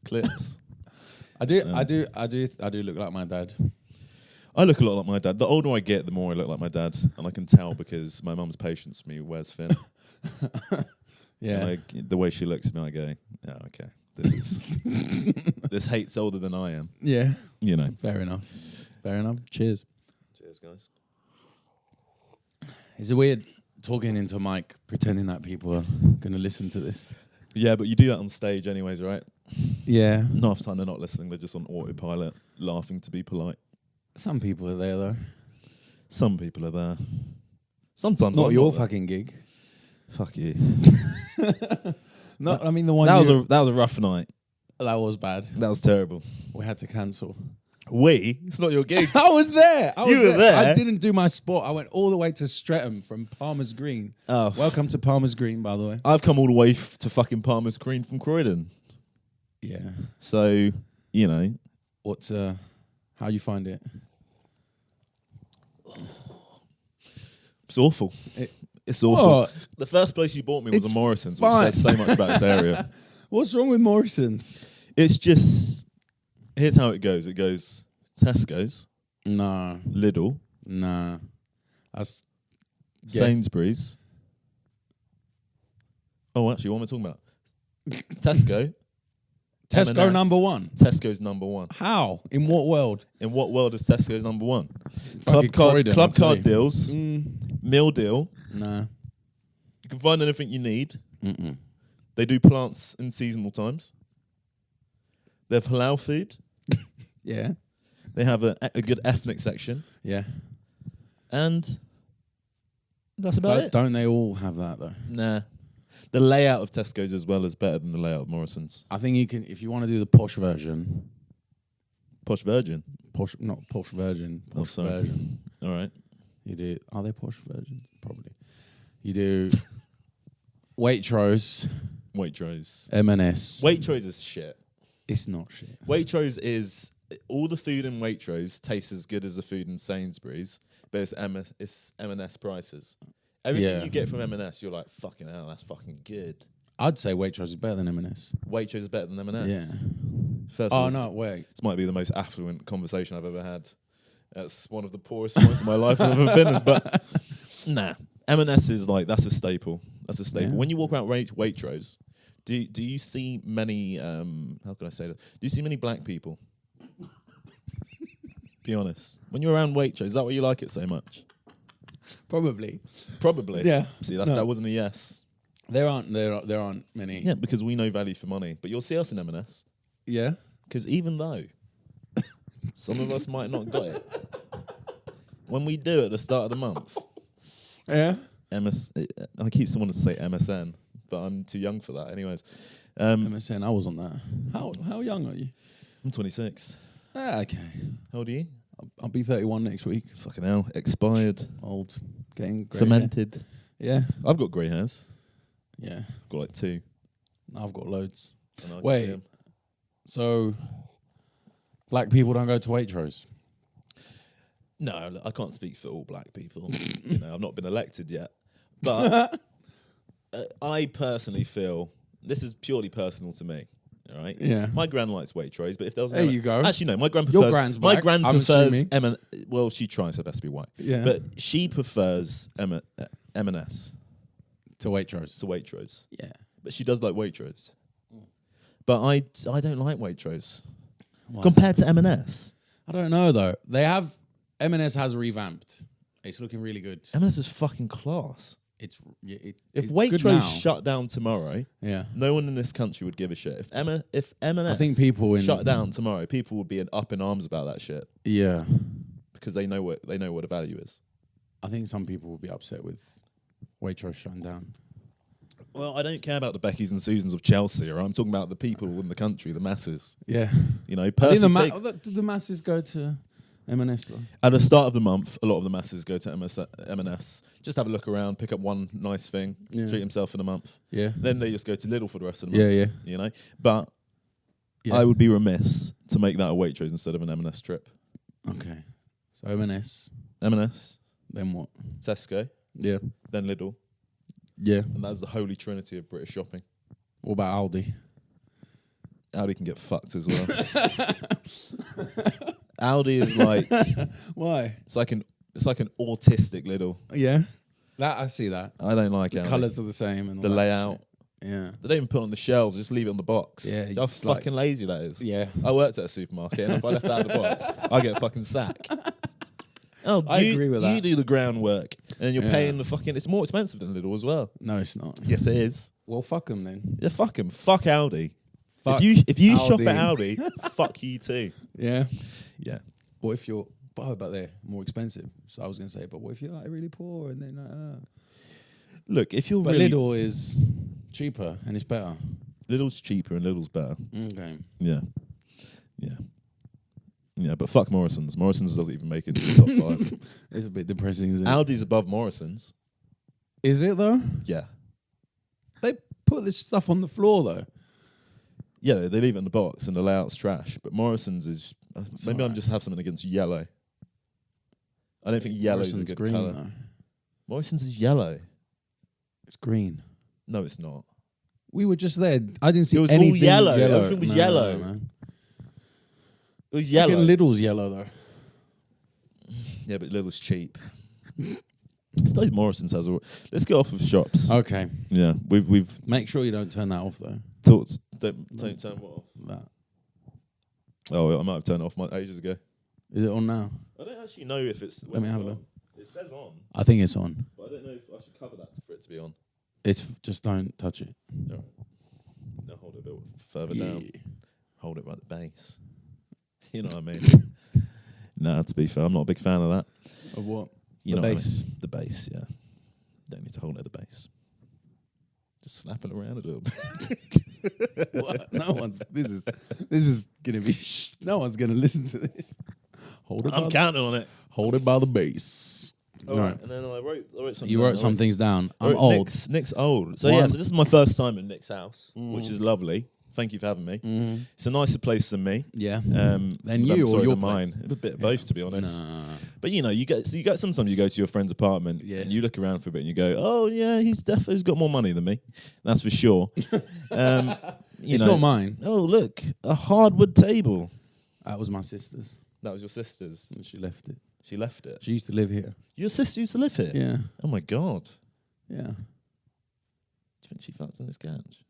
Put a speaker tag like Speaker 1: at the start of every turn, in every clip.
Speaker 1: clips.
Speaker 2: I do look like my dad.
Speaker 1: I look a lot like my dad. The older I get, the more I look like my dad, and I can tell because my mum's patience for me wears thin.
Speaker 2: Yeah,
Speaker 1: like the way she looks at me, I go, "Yeah, okay, this is this hate's older than I am."
Speaker 2: yeah.
Speaker 1: You know.
Speaker 2: Fair enough. Cheers.
Speaker 1: Cheers, guys.
Speaker 2: Is it weird talking into a mic, pretending that people are going to listen to this?
Speaker 1: Yeah, but you do that on stage, anyways, right?
Speaker 2: Yeah.
Speaker 1: Not half the time they're not listening; they're just on autopilot, laughing to be polite.
Speaker 2: Some people are there though.
Speaker 1: Some people are there. Sometimes
Speaker 2: Not
Speaker 1: I'm
Speaker 2: your
Speaker 1: there.
Speaker 2: fucking gig.
Speaker 1: Fuck you.
Speaker 2: No, I mean the one
Speaker 1: That was a rough night.
Speaker 2: that was bad.
Speaker 1: That was terrible.
Speaker 2: We had to cancel.
Speaker 1: It's not your gig.
Speaker 2: I was there.
Speaker 1: You were there?
Speaker 2: I didn't do my sport. I went all the way to Streatham from Palmer's Green.
Speaker 1: Oh,
Speaker 2: Welcome to Palmer's Green, by the way.
Speaker 1: I've come all the way to fucking Palmer's Green from Croydon.
Speaker 2: Yeah.
Speaker 1: So, you know.
Speaker 2: What's how you find it?
Speaker 1: It's awful. It's awful.
Speaker 2: What?
Speaker 1: The first place you bought me was
Speaker 2: It's
Speaker 1: a Morrison's, which
Speaker 2: fine.
Speaker 1: says so much about this area.
Speaker 2: What's wrong with Morrison's?
Speaker 1: It's just, here's how it goes. It goes Tesco's,
Speaker 2: No.
Speaker 1: Lidl,
Speaker 2: Nah. That's
Speaker 1: Sainsbury's. Oh, actually, what am I talking about? Tesco.
Speaker 2: Tesco
Speaker 1: M&S.
Speaker 2: number one.
Speaker 1: Tesco's number one.
Speaker 2: How? In what world?
Speaker 1: In what world is Tesco's number one?
Speaker 2: Fucking Croydon,
Speaker 1: Club
Speaker 2: I'll tell
Speaker 1: card
Speaker 2: you.
Speaker 1: deals, meal deal.
Speaker 2: Nah.
Speaker 1: You can find anything you need.
Speaker 2: Mm-mm.
Speaker 1: They do plants in seasonal times. They have halal food.
Speaker 2: Yeah.
Speaker 1: They have a good ethnic section.
Speaker 2: Yeah.
Speaker 1: And that's about it.
Speaker 2: Don't they all have that though?
Speaker 1: Nah. The layout of Tesco's as well is better than the layout of Morrison's.
Speaker 2: I think you can, if you want to do the posh version.
Speaker 1: Posh Virgin.
Speaker 2: Not posh version. Posh
Speaker 1: sorry.
Speaker 2: version.
Speaker 1: All right.
Speaker 2: You do. Are they posh versions? Probably. You do Waitrose,
Speaker 1: Waitrose.
Speaker 2: M&S.
Speaker 1: Waitrose is shit.
Speaker 2: It's not shit.
Speaker 1: Waitrose is, all the food in Waitrose tastes as good as the food in Sainsbury's, but it's M&S prices. Everything you get from M&S, you're like, fucking hell, that's fucking good.
Speaker 2: I'd say Waitrose is better than M&S.
Speaker 1: Waitrose is better than M&S.
Speaker 2: Yeah.
Speaker 1: First of all,
Speaker 2: No, wait.
Speaker 1: this might be the most affluent conversation I've ever had. That's one of the poorest points of my life I've ever been in. But nah, M&S is like, that's a staple. That's a staple.
Speaker 2: Yeah.
Speaker 1: When you walk around Waitrose, do you see many, how can I say that? Do you see many black people? Be honest. When you're around Waitrose, is that why you like it so much?
Speaker 2: Probably.
Speaker 1: Yeah. See,
Speaker 2: No.
Speaker 1: that wasn't a yes.
Speaker 2: There aren't many.
Speaker 1: Yeah, because we know value for money. But you'll see us in M&S.
Speaker 2: Yeah.
Speaker 1: Because even though some of us might not got it, when we do at the start of the month,
Speaker 2: Yeah.
Speaker 1: I keep wanting to say MSN, but I'm too young for that. Anyways,
Speaker 2: MSN, I was on that. How young are you?
Speaker 1: I'm 26.
Speaker 2: Okay.
Speaker 1: How old are you?
Speaker 2: I'll be 31 next week.
Speaker 1: Fucking hell, expired,
Speaker 2: Old. Getting grey
Speaker 1: fermented.
Speaker 2: hair. Yeah.
Speaker 1: I've got grey hairs.
Speaker 2: Yeah.
Speaker 1: Got like 2.
Speaker 2: I've got loads.
Speaker 1: And I can
Speaker 2: Wait.
Speaker 1: see 'em.
Speaker 2: So, black people don't go to Waitrose?
Speaker 1: No, look, I can't speak for all black people. I've not been elected yet. But I personally feel, this is purely personal to me, all right?
Speaker 2: Yeah.
Speaker 1: My gran likes Waitrose, but if there was
Speaker 2: There you go.
Speaker 1: Actually, no, my gran
Speaker 2: Your
Speaker 1: prefers...
Speaker 2: gran's
Speaker 1: my
Speaker 2: black,
Speaker 1: gran
Speaker 2: I'm
Speaker 1: prefers...
Speaker 2: assuming.
Speaker 1: Well, she tries her best to be white.
Speaker 2: Yeah.
Speaker 1: But she prefers M&S
Speaker 2: To Waitrose?
Speaker 1: to Waitrose.
Speaker 2: Yeah.
Speaker 1: But she does like Waitrose. But I don't like Waitrose.
Speaker 2: Why is
Speaker 1: Compared to M&S.
Speaker 2: I don't know though. They have M&S has revamped. It's looking really good.
Speaker 1: M&S is fucking class.
Speaker 2: It's
Speaker 1: If
Speaker 2: it's good
Speaker 1: Waitrose
Speaker 2: now.
Speaker 1: shut down tomorrow,
Speaker 2: Yeah.
Speaker 1: no one in this country would give a shit. If M&S
Speaker 2: I think people
Speaker 1: shut down tomorrow, people would be up in arms about that shit
Speaker 2: Yeah.
Speaker 1: because they know what the value is.
Speaker 2: I think some people will be upset with Waitrose shutting down.
Speaker 1: Well, I don't care about the Beckys and Susans of Chelsea, or I'm talking about the people in the country, the masses.
Speaker 2: Yeah.
Speaker 1: You know,
Speaker 2: I think
Speaker 1: Percy
Speaker 2: do the masses go to M&S though?
Speaker 1: at the start of the month, a lot of the masses go to M&S. Just have a look around, pick up one nice thing, treat himself for the month.
Speaker 2: Yeah.
Speaker 1: Then they just go to Lidl for the rest of the month.
Speaker 2: Yeah,
Speaker 1: You know, but
Speaker 2: yeah.
Speaker 1: I would be remiss to make that a Waitrose instead of an M&S trip.
Speaker 2: Okay. So M&S.
Speaker 1: M&S,
Speaker 2: Then what?
Speaker 1: Tesco,
Speaker 2: Yeah.
Speaker 1: then Lidl,
Speaker 2: Yeah.
Speaker 1: and that's the holy trinity of British shopping.
Speaker 2: What about Aldi?
Speaker 1: Aldi can get fucked as well. Aldi is like
Speaker 2: Why?
Speaker 1: it's like an autistic Lidl.
Speaker 2: Yeah, that I see that.
Speaker 1: I don't like Aldi.
Speaker 2: Colours are the same and all
Speaker 1: The
Speaker 2: that
Speaker 1: layout.
Speaker 2: shit. Yeah.
Speaker 1: They don't even put it on the shelves, just leave it on the box.
Speaker 2: Yeah,
Speaker 1: How
Speaker 2: just like-
Speaker 1: fucking lazy that is.
Speaker 2: Yeah.
Speaker 1: I worked at a supermarket, and if I left that out of the box, I get a fucking sack. Oh,
Speaker 2: I agree with that.
Speaker 1: You do the groundwork, and you're
Speaker 2: Yeah.
Speaker 1: paying the fucking. It's more expensive than Lidl as well.
Speaker 2: No, it's not.
Speaker 1: Yes, it is.
Speaker 2: Well, fuck them then.
Speaker 1: Yeah, fuck 'em. Fuck Aldi.
Speaker 2: Fuck
Speaker 1: if you shop
Speaker 2: Aldi.
Speaker 1: at Aldi, fuck you too.
Speaker 2: Yeah.
Speaker 1: Yeah.
Speaker 2: What if you're? But they're more expensive. So I was gonna say, but what if you're like really poor and then?
Speaker 1: Look, if you're
Speaker 2: But
Speaker 1: really
Speaker 2: Lidl is cheaper and it's better.
Speaker 1: Lidl's cheaper and Lidl's better.
Speaker 2: Okay.
Speaker 1: Yeah. Yeah. Yeah, but fuck Morrison's. Morrison's doesn't even make it to the top 5.
Speaker 2: It's a bit depressing, isn't it?
Speaker 1: Aldi's above Morrison's.
Speaker 2: Is it though?
Speaker 1: Yeah.
Speaker 2: They put this stuff on the floor though.
Speaker 1: Yeah, they leave it in the box and the layout's trash. But Morrison's is maybe I'm
Speaker 2: alright.
Speaker 1: just have something against yellow. I don't think yellow's a
Speaker 2: Morrison's
Speaker 1: good
Speaker 2: green
Speaker 1: colour.
Speaker 2: though.
Speaker 1: Morrison's is yellow.
Speaker 2: It's green.
Speaker 1: No, it's not.
Speaker 2: We were just there. I didn't see
Speaker 1: It was all
Speaker 2: anything
Speaker 1: yellow. Everything was yellow.
Speaker 2: No.
Speaker 1: It was yellow.
Speaker 2: Fucking Lidl's yellow though.
Speaker 1: Yeah, but Lidl's cheap. I suppose Morrison's has a. Let's get off of shops.
Speaker 2: Okay.
Speaker 1: Yeah, we've
Speaker 2: Make sure you don't turn that off though.
Speaker 1: talked. Don't turn what off.
Speaker 2: That.
Speaker 1: Oh, I might have turned it off ages ago.
Speaker 2: Is it on now?
Speaker 1: I don't actually know if it's.
Speaker 2: Let me have a look.
Speaker 1: It says on,
Speaker 2: I think it's on.
Speaker 1: but I don't know if I should cover that for it to be on.
Speaker 2: It's just don't touch it.
Speaker 1: No, no, hold it a bit further down. Hold it right at the base. You know what I mean? No, to be fair, I'm not a big fan of that.
Speaker 2: Of what?
Speaker 1: You
Speaker 2: The
Speaker 1: know
Speaker 2: base?
Speaker 1: What I mean? The base, yeah. Don't need to hold it at the base. Just slap it around a little bit.
Speaker 2: What? No one's. This is gonna be. No one's gonna listen to this. Hold it.
Speaker 1: I'm counting on it.
Speaker 2: Hold it by the base.
Speaker 1: All right. And then I wrote something.
Speaker 2: You
Speaker 1: down.
Speaker 2: wrote some things down.
Speaker 1: I
Speaker 2: I'm
Speaker 1: wrote
Speaker 2: old.
Speaker 1: Nick's old. So
Speaker 2: Why?
Speaker 1: yeah, so this is my first time in Nick's house, which is lovely. Thank you for having me. It's a nicer place than me.
Speaker 2: Yeah.
Speaker 1: Than
Speaker 2: you or
Speaker 1: sorry,
Speaker 2: your
Speaker 1: than mine.
Speaker 2: place?
Speaker 1: A bit of both, to be honest.
Speaker 2: Nah.
Speaker 1: But you know, sometimes you go to your friend's apartment and you look around for a bit and you go, oh yeah, he's got more money than me. That's for sure.
Speaker 2: It's not mine.
Speaker 1: Oh look, a hardwood table.
Speaker 2: That was my sister's.
Speaker 1: That was your sister's.
Speaker 2: And she left it.
Speaker 1: She left it.
Speaker 2: She used to live here.
Speaker 1: Your sister used to live here?
Speaker 2: Yeah.
Speaker 1: Oh my god.
Speaker 2: Yeah.
Speaker 1: Do you think she farts on this couch?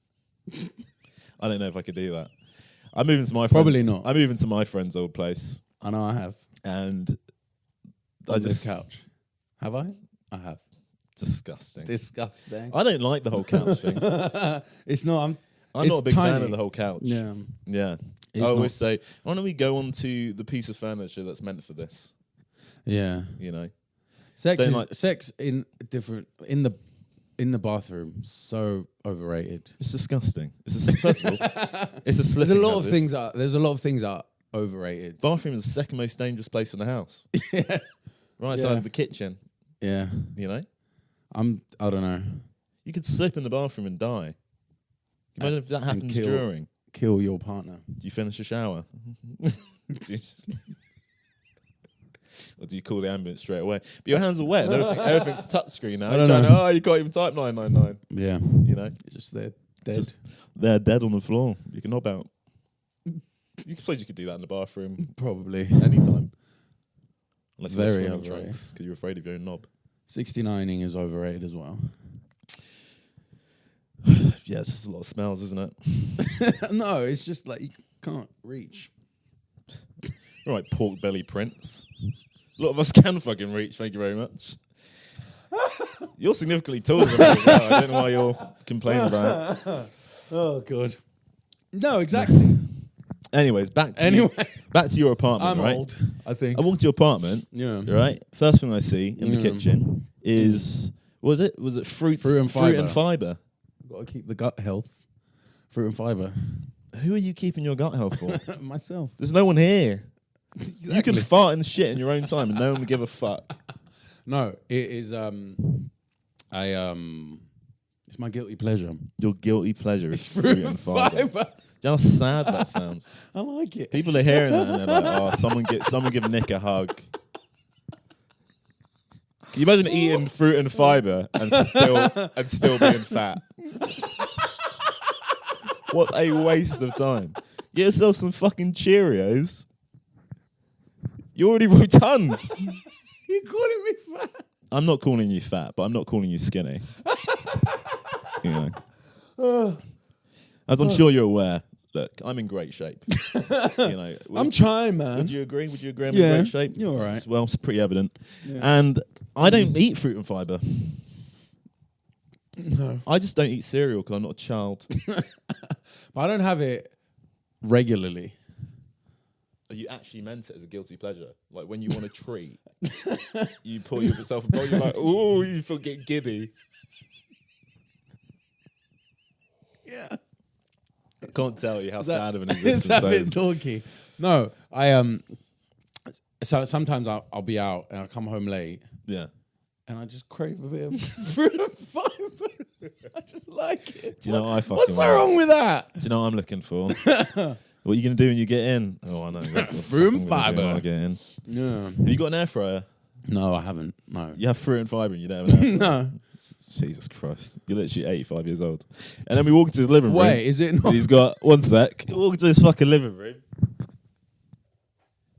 Speaker 1: I don't know if I could do that. I'm moving to my friend's.
Speaker 2: Probably not.
Speaker 1: I'm moving to my friend's old place,
Speaker 2: I know I have.
Speaker 1: and I
Speaker 2: On this
Speaker 1: just
Speaker 2: couch. Have I? I have.
Speaker 1: disgusting.
Speaker 2: Disgusting.
Speaker 1: I don't like the whole couch thing.
Speaker 2: It's not.
Speaker 1: I'm
Speaker 2: It's
Speaker 1: not a big fan
Speaker 2: tiny.
Speaker 1: of the whole couch.
Speaker 2: Yeah.
Speaker 1: Yeah.
Speaker 2: It's
Speaker 1: I always
Speaker 2: not-
Speaker 1: say, why don't we go on to the piece of furniture that's meant for this?
Speaker 2: Yeah.
Speaker 1: You know,
Speaker 2: Sex
Speaker 1: Don't
Speaker 2: is
Speaker 1: like-
Speaker 2: sex in the bathroom. So overrated.
Speaker 1: it's disgusting. First of all, it's a slipping
Speaker 2: There's a lot of
Speaker 1: hazard.
Speaker 2: things that there's a lot of things that are overrated.
Speaker 1: Bathroom is the second most dangerous place in the house.
Speaker 2: Yeah.
Speaker 1: Right
Speaker 2: Yeah.
Speaker 1: side of the kitchen.
Speaker 2: Yeah.
Speaker 1: You know,
Speaker 2: I don't know.
Speaker 1: you could slip in the bathroom and die. Imagine if that happens
Speaker 2: kill-
Speaker 1: during.
Speaker 2: Kill your partner.
Speaker 1: Do you finish a shower? Do you just- or do you call the ambulance straight away? But your hands are wet. And everything's touchscreen now.
Speaker 2: I
Speaker 1: You're
Speaker 2: don't
Speaker 1: trying
Speaker 2: know.
Speaker 1: to, you can't even type 999.
Speaker 2: Yeah.
Speaker 1: You know,
Speaker 2: It's just they're dead.
Speaker 1: just they're dead on the floor. You can knob out. You suppose you could do that in the bathroom
Speaker 2: Probably.
Speaker 1: anytime. Unless you're
Speaker 2: Very
Speaker 1: swimming
Speaker 2: overrated.
Speaker 1: trunks because you're afraid of your own knob.
Speaker 2: 69ing is overrated as well.
Speaker 1: Yeah, it's just a lot of smells, isn't it?
Speaker 2: No, it's just like you can't reach.
Speaker 1: All right, pork belly prince. A lot of us can fucking reach. Thank you very much. You're significantly taller than me as well. I don't know why you're complaining about it.
Speaker 2: Oh god. No, exactly.
Speaker 1: Anyways, back to your apartment.
Speaker 2: I'm
Speaker 1: right?
Speaker 2: old, I think.
Speaker 1: I walked to your apartment.
Speaker 2: Yeah.
Speaker 1: Right. First thing I see in the kitchen is was it fruit
Speaker 2: and
Speaker 1: fibre?
Speaker 2: Got to keep the gut health. Fruit and fibre.
Speaker 1: Who are you keeping your gut health for?
Speaker 2: Myself.
Speaker 1: There's no one here.
Speaker 2: Exactly.
Speaker 1: You can fart and shit in your own time, and no one will give a fuck.
Speaker 2: No, it is it's my guilty pleasure.
Speaker 1: Your guilty pleasure is fruit and fibre.
Speaker 2: Fibre.
Speaker 1: Do you know how sad that sounds?
Speaker 2: I like it.
Speaker 1: People are hearing that and they're like, "Oh, someone give Nick a hug." Can you imagine eating fruit and fibre and still being fat? What a waste of time! Get yourself some fucking Cheerios. You're already rotund.
Speaker 2: You're calling me fat.
Speaker 1: I'm not calling you fat, but I'm not calling you skinny. You know. As I'm sure you're aware, look, I'm in great shape. You know,
Speaker 2: I'm trying, man.
Speaker 1: Would you agree? Would you agree I'm
Speaker 2: Yeah,
Speaker 1: in great shape?
Speaker 2: you're all right.
Speaker 1: Well, it's pretty evident.
Speaker 2: Yeah.
Speaker 1: And I don't eat fruit and fibre.
Speaker 2: No.
Speaker 1: I just don't eat cereal because I'm not a child.
Speaker 2: But I don't have it regularly.
Speaker 1: You actually meant it as a guilty pleasure. Like when you want a treat, you pour yourself a bowl, you're like, oh, you feel get giddy.
Speaker 2: Yeah.
Speaker 1: I can't tell you how sad of an
Speaker 2: It's
Speaker 1: existence
Speaker 2: a
Speaker 1: that
Speaker 2: bit
Speaker 1: is.
Speaker 2: talky. No, I So sometimes I'll be out and I'll come home late
Speaker 1: Yeah.
Speaker 2: and I just crave a bit of fruit and fibre. I just like it.
Speaker 1: Do you know what I fucking
Speaker 2: What's so
Speaker 1: want?
Speaker 2: wrong with that?
Speaker 1: Do you know what I'm looking for? What are you going to do when you get in? Oh, I know.
Speaker 2: Fruit and fibre.
Speaker 1: When I get in.
Speaker 2: Yeah.
Speaker 1: Have you got an air fryer?
Speaker 2: No, I haven't. No.
Speaker 1: You have fruit and fibre and you don't have an air fryer?
Speaker 2: No.
Speaker 1: Jesus Christ. You're literally 85 years old. And then we walk into his living room.
Speaker 2: Wait, is it not?
Speaker 1: And he's got, one sec, we walk into his fucking living room.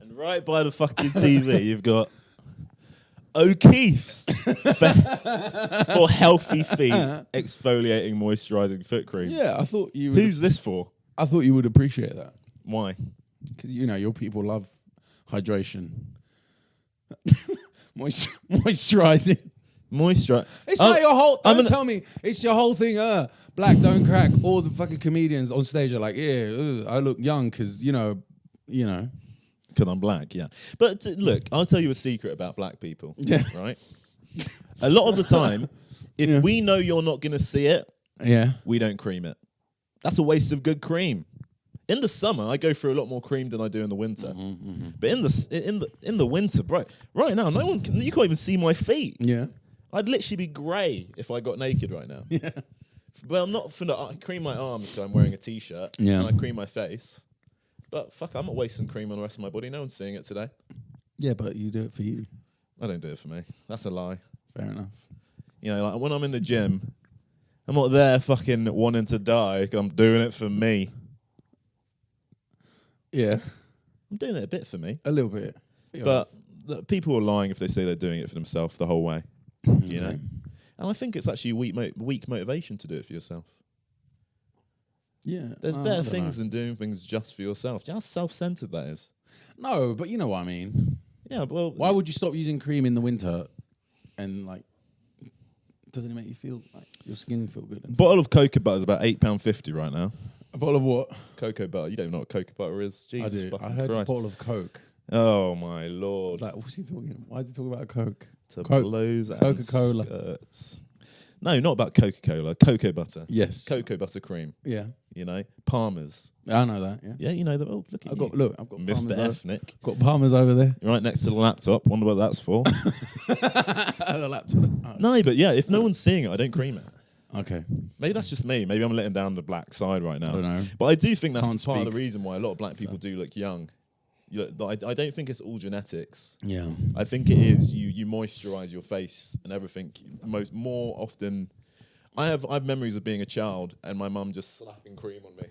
Speaker 1: And right by the fucking TV, you've got O'Keefe's for healthy feet, exfoliating, moisturising foot cream.
Speaker 2: Yeah, I thought you would.
Speaker 1: Who's this for?
Speaker 2: I thought you would appreciate that.
Speaker 1: Why?
Speaker 2: Because, you know, your people love hydration. Moisturising.
Speaker 1: Moisture.
Speaker 2: It's like your whole. Don't tell me it's your whole thing. Black don't crack. All the fucking comedians on stage are like, yeah, I look young because you know.
Speaker 1: Because I'm black, yeah. But look, I'll tell you a secret about black people.
Speaker 2: Yeah.
Speaker 1: Right. A lot of the time, if we know you're not going to see it,
Speaker 2: Yeah.
Speaker 1: we don't cream it. That's a waste of good cream. In the summer, I go through a lot more cream than I do in the winter. But in the winter, right now, no one can. You can't even see my feet.
Speaker 2: Yeah.
Speaker 1: I'd literally be grey if I got naked right now.
Speaker 2: Yeah.
Speaker 1: Well, I'm not finna. I cream my arms because I'm wearing a t-shirt.
Speaker 2: Yeah.
Speaker 1: And I cream my face. But fuck, I'm not wasting cream on the rest of my body. No one's seeing it today.
Speaker 2: Yeah, but you do it for you.
Speaker 1: I don't do it for me. That's a lie.
Speaker 2: Fair enough.
Speaker 1: You know, like when I'm in the gym, I'm not there fucking wanting to die. I'm doing it for me.
Speaker 2: Yeah.
Speaker 1: I'm doing it a bit for me.
Speaker 2: A little bit.
Speaker 1: But people are lying if they say they're doing it for themselves the whole way. You know? And I think it's actually weak motivation to do it for yourself.
Speaker 2: Yeah.
Speaker 1: There's better things than doing things just for yourself. Do you know how self-centered that is?
Speaker 2: No, but you know what I mean.
Speaker 1: Yeah, well...
Speaker 2: Why would you stop using cream in the winter and, like, doesn't it make you feel, like, your skin feel good? And
Speaker 1: bottle of cocoa butter is about £8.50 right now.
Speaker 2: a bottle of what?
Speaker 1: Cocoa butter. You don't even know what cocoa butter is. Jesus
Speaker 2: I do.
Speaker 1: fucking
Speaker 2: I heard
Speaker 1: Christ.
Speaker 2: a bottle of Coke.
Speaker 1: Oh, my
Speaker 2: I
Speaker 1: Lord.
Speaker 2: was like, what's he talking about? Why is he talking about Coke?
Speaker 1: To
Speaker 2: Coke.
Speaker 1: blows and
Speaker 2: Coca-Cola.
Speaker 1: skirts. No, not about Coca-Cola. Cocoa butter.
Speaker 2: Yes.
Speaker 1: Cocoa butter cream.
Speaker 2: Yeah.
Speaker 1: You know, Palmer's.
Speaker 2: I know that. Yeah.
Speaker 1: Yeah, you know that. Oh, look at
Speaker 2: I've
Speaker 1: you.
Speaker 2: got I've got
Speaker 1: Mr.
Speaker 2: Palmer's
Speaker 1: Ethnic.
Speaker 2: Got Palmer's over there.
Speaker 1: Right next to the laptop. Wonder what that's for.
Speaker 2: The laptop. Oh.
Speaker 1: No, but yeah, if no one's seeing it, I don't cream it.
Speaker 2: Okay.
Speaker 1: Maybe that's just me. Maybe I'm letting down the black side right now.
Speaker 2: I don't know.
Speaker 1: But I do think that's
Speaker 2: Can't
Speaker 1: part of the
Speaker 2: speak.
Speaker 1: reason why a lot of black people do look young. I don't think it's all genetics.
Speaker 2: Yeah.
Speaker 1: I think it is you moisturize your face and everything. More often, I have memories of being a child and my mum just slapping cream on me.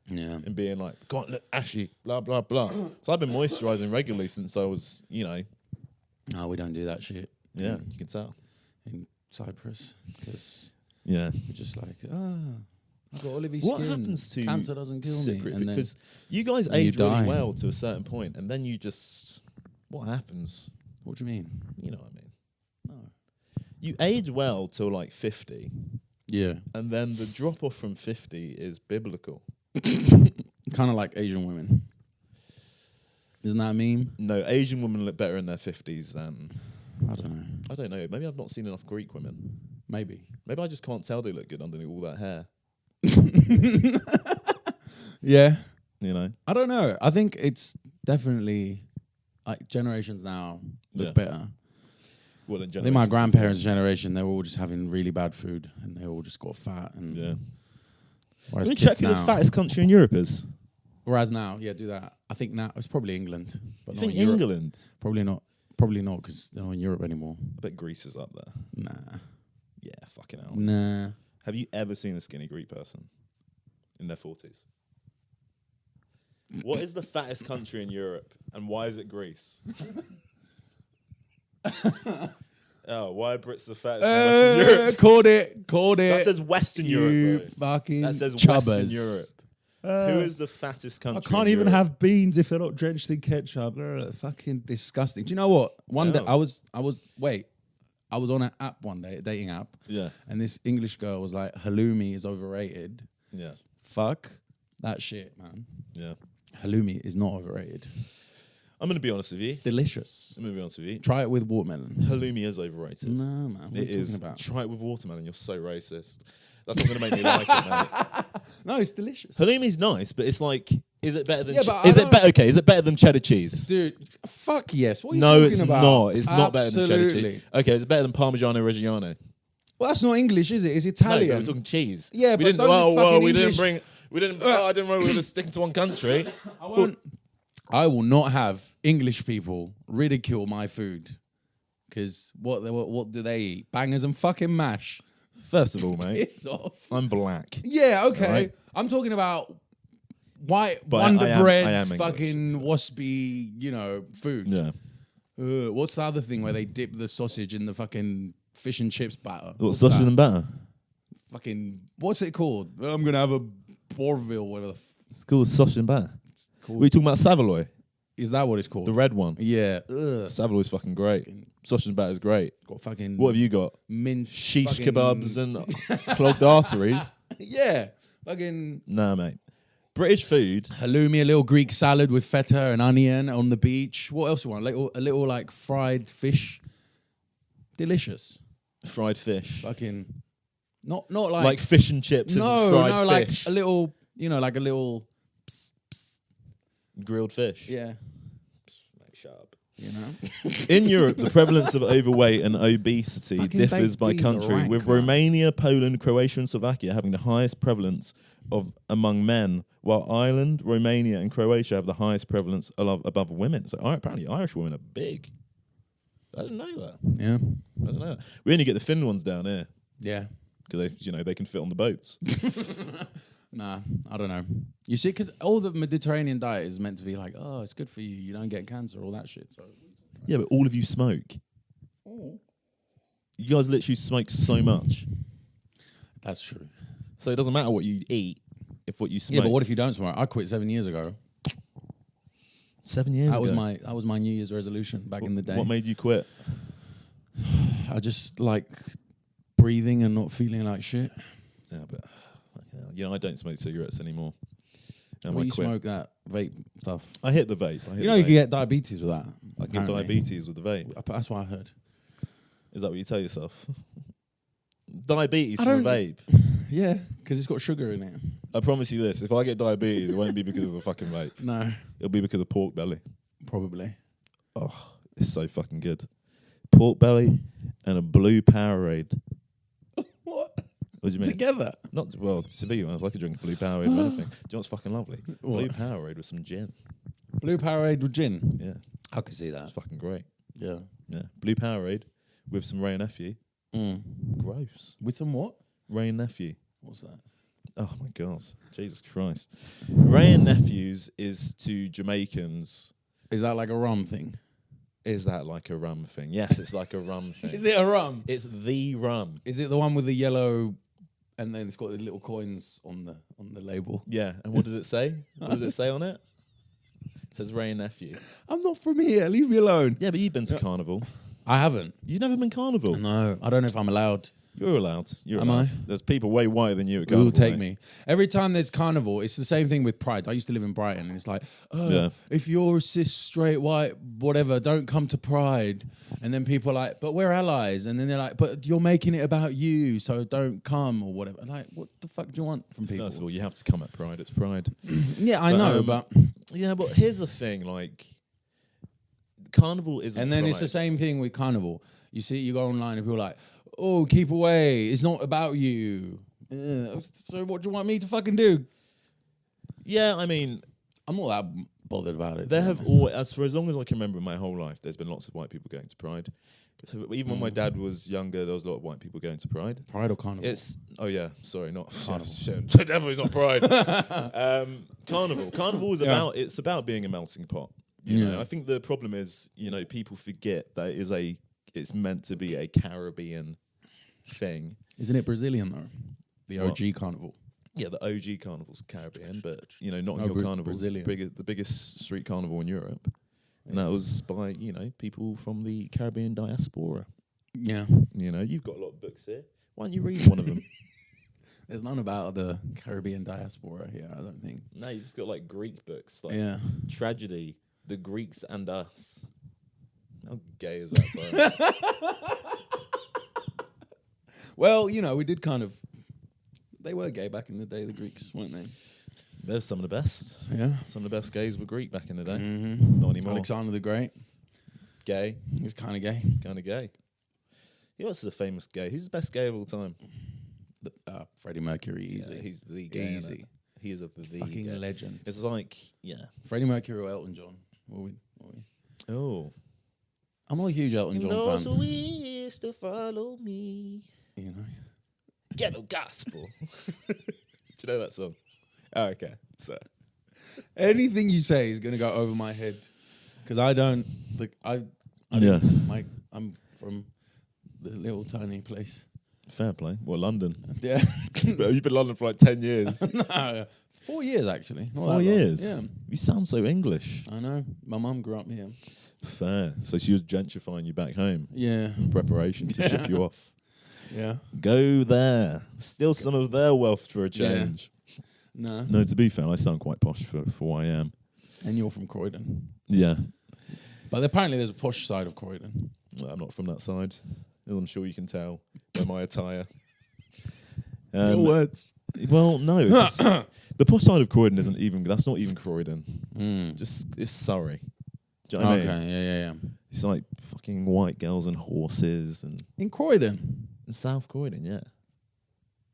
Speaker 2: Yeah.
Speaker 1: And being like, God, look, ashy, blah, blah, blah. So I've been moisturising regularly since I was,
Speaker 2: No, we don't do that shit.
Speaker 1: yeah, you can tell.
Speaker 2: In Cyprus. Because
Speaker 1: Yeah.
Speaker 2: we're just like, I've got olivey
Speaker 1: What
Speaker 2: skin.
Speaker 1: happens to
Speaker 2: Cancer doesn't kill me.
Speaker 1: secret?
Speaker 2: And then,
Speaker 1: Because you guys
Speaker 2: you
Speaker 1: age really
Speaker 2: die.
Speaker 1: well to a certain point, and then you just, what happens?
Speaker 2: what do you mean?
Speaker 1: You know what I mean?
Speaker 2: No.
Speaker 1: You age well till like 50,
Speaker 2: Yeah.
Speaker 1: and then the drop off from 50 is biblical.
Speaker 2: Kind of like Asian women. Isn't that a meme?
Speaker 1: No, Asian women look better in their 50s than,
Speaker 2: I don't know.
Speaker 1: I don't know, maybe I've not seen enough Greek women.
Speaker 2: Maybe.
Speaker 1: Maybe I just can't tell they look good underneath all that hair,
Speaker 2: Yeah.
Speaker 1: you know?
Speaker 2: I don't know. I think it's definitely like generations now look
Speaker 1: Yeah.
Speaker 2: better.
Speaker 1: Well, in
Speaker 2: I think my grandparents' generation, they were all just having really bad food and they all just got fat. And
Speaker 1: Yeah.
Speaker 2: whereas
Speaker 1: Let me
Speaker 2: kids
Speaker 1: check who the
Speaker 2: now-
Speaker 1: fattest country in Europe is.
Speaker 2: Whereas now, yeah, do that. I think now it's probably England, but
Speaker 1: You
Speaker 2: not
Speaker 1: think
Speaker 2: Europe.
Speaker 1: England?
Speaker 2: Probably not. Probably not because they're not in Europe anymore.
Speaker 1: I bet Greece is up there.
Speaker 2: Nah.
Speaker 1: Yeah, fucking hell.
Speaker 2: Nah.
Speaker 1: Have you ever seen a skinny Greek person in their 40s? What is the fattest country in Europe, and why is it Greece? Oh, why are Brits the fattest in Western Europe?
Speaker 2: Called it.
Speaker 1: That says Western
Speaker 2: You
Speaker 1: Europe, bro.
Speaker 2: fucking
Speaker 1: That says
Speaker 2: chubbers.
Speaker 1: Western Europe. Who is the fattest country?
Speaker 2: I can't
Speaker 1: in
Speaker 2: even
Speaker 1: Europe?
Speaker 2: have beans if they're not drenched in ketchup. Fucking disgusting. Do you know what? One day I was on an app one day, a dating app.
Speaker 1: Yeah.
Speaker 2: And this English girl was like, halloumi is overrated.
Speaker 1: Yeah.
Speaker 2: Fuck that shit, man.
Speaker 1: Yeah.
Speaker 2: Halloumi is not overrated.
Speaker 1: I'm going to be honest with you.
Speaker 2: It's delicious.
Speaker 1: I'm going to be honest with you.
Speaker 2: Try it with watermelon.
Speaker 1: Halloumi is overrated.
Speaker 2: No, man. What are you talking about?
Speaker 1: Try it with watermelon. You're so racist. That's not going to make me like it, mate.
Speaker 2: No, it's delicious.
Speaker 1: Halloumi's nice, but it's like, is it better than?
Speaker 2: Yeah, but
Speaker 1: is it better? Okay, is it better than cheddar cheese?
Speaker 2: Dude, fuck yes. What are you
Speaker 1: No,
Speaker 2: talking
Speaker 1: it's
Speaker 2: about?
Speaker 1: not. It's not better than cheddar
Speaker 2: Absolutely.
Speaker 1: cheese. Okay, is it better than Parmigiano Reggiano?
Speaker 2: Well, that's not English, is it? It's
Speaker 1: No,
Speaker 2: Italian.
Speaker 1: we're talking cheese.
Speaker 2: Yeah,
Speaker 1: we
Speaker 2: but
Speaker 1: didn't.
Speaker 2: don't
Speaker 1: Well,
Speaker 2: fucking
Speaker 1: we
Speaker 2: English-
Speaker 1: didn't bring. We didn't. I didn't know we were sticking to one country.
Speaker 2: I will not have English people ridicule my food. Because what do they eat? Bangers and fucking mash.
Speaker 1: First of all, mate,
Speaker 2: Piss off.
Speaker 1: I'm black.
Speaker 2: Yeah, okay.
Speaker 1: Right.
Speaker 2: I'm talking about white
Speaker 1: But
Speaker 2: Wonder
Speaker 1: I am
Speaker 2: Bread,
Speaker 1: English.
Speaker 2: fucking waspy, food.
Speaker 1: Yeah.
Speaker 2: What's the other thing where they dip the sausage in the fucking fish and chips batter?
Speaker 1: What's sausage
Speaker 2: that?
Speaker 1: and batter?
Speaker 2: Fucking, what's it called? I'm going to have a Bourville, whatever.
Speaker 1: It's called sausage and batter.
Speaker 2: Called.
Speaker 1: What are you talking about? Savoy,
Speaker 2: Is that what it's called?
Speaker 1: the red one.
Speaker 2: Yeah. Ugh.
Speaker 1: Savoy's fucking great. Sausage and batter is great.
Speaker 2: Got fucking
Speaker 1: What have you got?
Speaker 2: minced
Speaker 1: Shish
Speaker 2: fucking-
Speaker 1: kebabs and clogged arteries.
Speaker 2: Yeah. Fucking
Speaker 1: Nah, mate. British food.
Speaker 2: halloumi, a little Greek salad with feta and onion on the beach. What else you want? A little like fried fish. Delicious.
Speaker 1: Fried fish.
Speaker 2: Fucking not like
Speaker 1: Like fish and chips isn't fried fish.
Speaker 2: like a little, like a little
Speaker 1: Grilled fish.
Speaker 2: yeah,
Speaker 1: Mate, shut up.
Speaker 2: you know.
Speaker 1: In Europe, the prevalence of overweight and obesity
Speaker 2: Fucking
Speaker 1: differs
Speaker 2: baked
Speaker 1: by
Speaker 2: beans are
Speaker 1: country,
Speaker 2: rank,
Speaker 1: with
Speaker 2: man.
Speaker 1: Romania, Poland, Croatia and Slovakia having the highest prevalence of among men, while Ireland, Romania and Croatia have the highest prevalence above women. So apparently Irish women are big. I didn't know that.
Speaker 2: Yeah.
Speaker 1: I didn't know that. We only get the thin ones down here
Speaker 2: Yeah.
Speaker 1: because they can fit on the boats.
Speaker 2: Nah, I don't know. You see, because all the Mediterranean diet is meant to be like, oh, it's good for you. You don't get cancer, all that shit. So
Speaker 1: Yeah, but all of you smoke. You guys literally smoke so much.
Speaker 2: that's true.
Speaker 1: So it doesn't matter what you eat if what you smoke.
Speaker 2: Yeah, but what if you don't smoke? I quit 7 years ago.
Speaker 1: 7 years
Speaker 2: That
Speaker 1: ago?
Speaker 2: was my New Year's resolution back in the day.
Speaker 1: What made you quit?
Speaker 2: I just like breathing and not feeling like shit.
Speaker 1: Yeah, but I don't smoke cigarettes anymore. And
Speaker 2: Well,
Speaker 1: I
Speaker 2: you
Speaker 1: quit.
Speaker 2: smoke that vape stuff.
Speaker 1: I hit the vape.
Speaker 2: You can get diabetes with that.
Speaker 1: I get
Speaker 2: apparently.
Speaker 1: diabetes with the vape.
Speaker 2: That's what I heard.
Speaker 1: Is that what you tell yourself? Diabetes
Speaker 2: I
Speaker 1: from a
Speaker 2: don't-
Speaker 1: vape.
Speaker 2: Yeah, because it's got sugar in it.
Speaker 1: I promise you this: if I get diabetes, it won't be because of the fucking vape.
Speaker 2: No,
Speaker 1: It'll be because of pork belly.
Speaker 2: probably.
Speaker 1: Oh, it's so fucking good. Pork belly and a blue Powerade.
Speaker 2: What?
Speaker 1: What do you mean?
Speaker 2: Together?
Speaker 1: Not well. To be honest, I could drink a blue Powerade with anything. Do you know what's fucking lovely?
Speaker 2: What?
Speaker 1: Blue Powerade with some gin.
Speaker 2: Blue Powerade with gin.
Speaker 1: Yeah,
Speaker 2: I can see that.
Speaker 1: it's fucking great.
Speaker 2: Yeah.
Speaker 1: Yeah, blue Powerade with some Ray and Nephew.
Speaker 2: Mm.
Speaker 1: Gross.
Speaker 2: With some what?
Speaker 1: Ray and Nephew.
Speaker 2: What's that?
Speaker 1: Oh my God, Jesus Christ. Ray and Nephews is to Jamaicans.
Speaker 2: Is that like a rum thing?
Speaker 1: Is that like a rum thing? Yes, it's like a rum thing.
Speaker 2: Is it a rum?
Speaker 1: It's the rum.
Speaker 2: Is it the one with the yellow, and then it's got the little coins on the label?
Speaker 1: Yeah, and what does it say? What does it say on it? It says Ray and Nephew.
Speaker 2: I'm not from here. Leave me alone.
Speaker 1: Yeah, but you've been to Carnival.
Speaker 2: I haven't.
Speaker 1: You've never been Carnival.
Speaker 2: No, I don't know if I'm allowed.
Speaker 1: You're allowed. You're
Speaker 2: Am
Speaker 1: allowed.
Speaker 2: I?
Speaker 1: There's people way whiter than you at
Speaker 2: Who
Speaker 1: Carnival.
Speaker 2: will take
Speaker 1: mate.
Speaker 2: me? Every time there's carnival, it's the same thing with Pride. I used to live in Brighton, and it's like,
Speaker 1: Yeah.
Speaker 2: if you're cis, straight, white, whatever, don't come to Pride. And then people are like, but we're allies. And then they're like, but you're making it about you, so don't come or whatever. Like, what the fuck do you want from people?
Speaker 1: First of all, you have to come at Pride. It's Pride.
Speaker 2: Yeah, I
Speaker 1: But,
Speaker 2: know,
Speaker 1: um,
Speaker 2: but
Speaker 1: Yeah, but here's the thing. Like, Carnival isn't
Speaker 2: and then it's the
Speaker 1: Pride.
Speaker 2: same thing with carnival. You see, you go online and people are like, oh, keep away. It's not about you. So what do you want me to fucking do?
Speaker 1: Yeah, I mean,
Speaker 2: I'm not that bothered about it.
Speaker 1: There have always, as long as I can remember in my whole life, there's been lots of white people going to Pride. So even when my dad was younger, there was a lot of white people going to Pride.
Speaker 2: Pride or Carnival?
Speaker 1: Not
Speaker 2: Carnival.
Speaker 1: Shit. Definitely it's not Pride. Carnival. Carnival is it's about being a melting pot. You know, I think the problem is, people forget that it's meant to be a Caribbean thing.
Speaker 2: Isn't it Brazilian though? The OG Carnival.
Speaker 1: Yeah, the OG Carnival's Caribbean, but Notting Hill Carnival is the biggest street carnival in Europe. And that was by, people from the Caribbean diaspora.
Speaker 2: Yeah.
Speaker 1: You've got a lot of books here. Why don't you read one of them?
Speaker 2: There's none about the Caribbean diaspora here, I don't think.
Speaker 1: No, you've just got like Greek books. Like Tragedy, The Greeks and Us. How gay is that?
Speaker 2: Well, we did kind of... They were gay back in the day, the Greeks, weren't they?
Speaker 1: They're some of the best.
Speaker 2: Yeah.
Speaker 1: Some of the best gays were Greek back in the day.
Speaker 2: Mm-hmm.
Speaker 1: Not anymore.
Speaker 2: Alexander the Great.
Speaker 1: Gay.
Speaker 2: He's kind of gay.
Speaker 1: Kind of gay. Who else is a famous gay? Who's the best gay of all time?
Speaker 2: Freddie Mercury, easy.
Speaker 1: Yeah, he's the gay.
Speaker 2: Easy.
Speaker 1: He is the
Speaker 2: fucking
Speaker 1: gay.
Speaker 2: legend.
Speaker 1: It's like,
Speaker 2: Freddie Mercury or Elton John? What we?
Speaker 1: Oh.
Speaker 2: I'm not a huge Elton John
Speaker 1: those
Speaker 2: fan.
Speaker 1: who wish to follow me. Ghetto gospel. Do you know that song? Oh, okay. So
Speaker 2: anything you say is gonna go over my head because I don't. I'm from the little tiny place.
Speaker 1: Fair play. Well, London.
Speaker 2: Yeah.
Speaker 1: You've been in London for like 10 years.
Speaker 2: No, 4 years actually. Not
Speaker 1: 4 years?
Speaker 2: Yeah.
Speaker 1: You sound so English.
Speaker 2: I know. My mum grew up here.
Speaker 1: Fair. So she was gentrifying you back home.
Speaker 2: Yeah.
Speaker 1: In preparation to ship you off.
Speaker 2: Yeah.
Speaker 1: Go there. Steal some of their wealth for a change.
Speaker 2: Yeah.
Speaker 1: No, to be fair, I sound quite posh for what I am.
Speaker 2: And you're from Croydon.
Speaker 1: Yeah.
Speaker 2: But apparently there's a posh side of Croydon.
Speaker 1: Well, I'm not from that side. As I'm sure you can tell by my attire.
Speaker 2: Your words.
Speaker 1: Well, no. It's just, the posh side of Croydon that's not even Croydon. It's Surrey. Do you know what I mean?
Speaker 2: Yeah.
Speaker 1: It's like fucking white girls and horses and
Speaker 2: In Croydon?
Speaker 1: in South Croydon, yeah.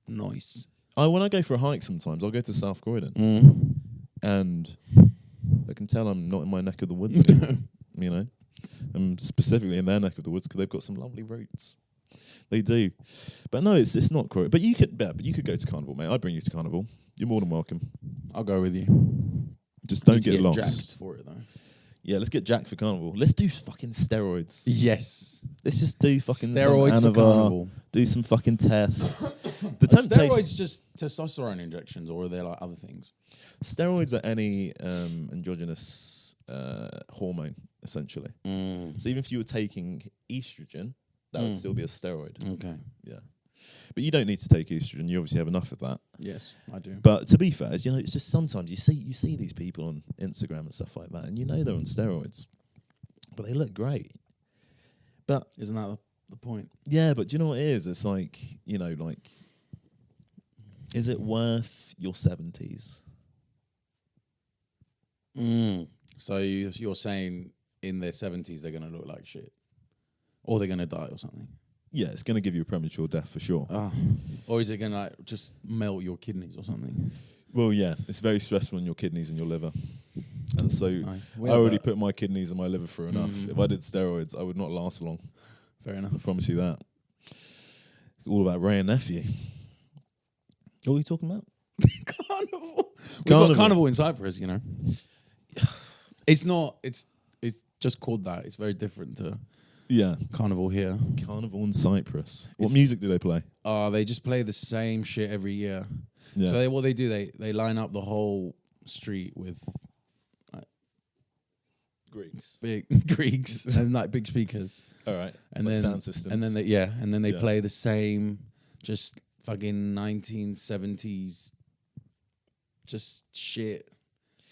Speaker 2: Nice.
Speaker 1: When I go for a hike sometimes, I'll go to South Croydon. And I can tell I'm not in my neck of the woods anymore, I'm specifically in their neck of the woods because they've got some lovely roots. They do. But no, it's not Croydon. But you could go to Carnival, mate. I'd bring you to Carnival. You're more than welcome.
Speaker 2: I'll go with you.
Speaker 1: Just don't get lost.
Speaker 2: Jacked for it though.
Speaker 1: Yeah, let's get jacked for Carnival. Let's do fucking steroids.
Speaker 2: Yes.
Speaker 1: Let's just do fucking
Speaker 2: steroids for Carnival.
Speaker 1: Do some fucking tests. The temptation.
Speaker 2: Steroids just testosterone injections, or are there like other things?
Speaker 1: Steroids are any endogenous hormone, essentially. So even if you were taking estrogen, that would still be a steroid.
Speaker 2: Okay.
Speaker 1: Yeah. But you don't need to take estrogen. You obviously have enough of that.
Speaker 2: Yes, I do.
Speaker 1: But to be fair, it's just sometimes you see these people on Instagram and stuff like that, and they're on steroids, but they look great. But
Speaker 2: isn't that the point?
Speaker 1: Yeah, but do you know what it is? It's like, is it worth your 70s?
Speaker 2: So you're saying in their 70s they're going to look like shit? Or they're going to die or something?
Speaker 1: Yeah, it's going to give you a premature death for sure.
Speaker 2: Or is it going to just melt your kidneys or something?
Speaker 1: Well, yeah, it's very stressful on your kidneys and your liver. And so
Speaker 2: nice.
Speaker 1: I already put my kidneys and my liver through enough. If I did steroids, I would not last long.
Speaker 2: Fair enough.
Speaker 1: I promise you that. All about Ray and Nephew. What are you talking about?
Speaker 2: Carnival. We've got Carnival in Cyprus, It's not, it's just called that. It's very different to Carnival here.
Speaker 1: Carnival in Cyprus. What music do they play?
Speaker 2: They just play the same shit every year.
Speaker 1: Yeah.
Speaker 2: So what they do, they line up the whole street with
Speaker 1: Greeks.
Speaker 2: Big Greeks and like big speakers.
Speaker 1: All right.
Speaker 2: And
Speaker 1: like
Speaker 2: then
Speaker 1: sound systems.
Speaker 2: And then they play the same just fucking 1970s just shit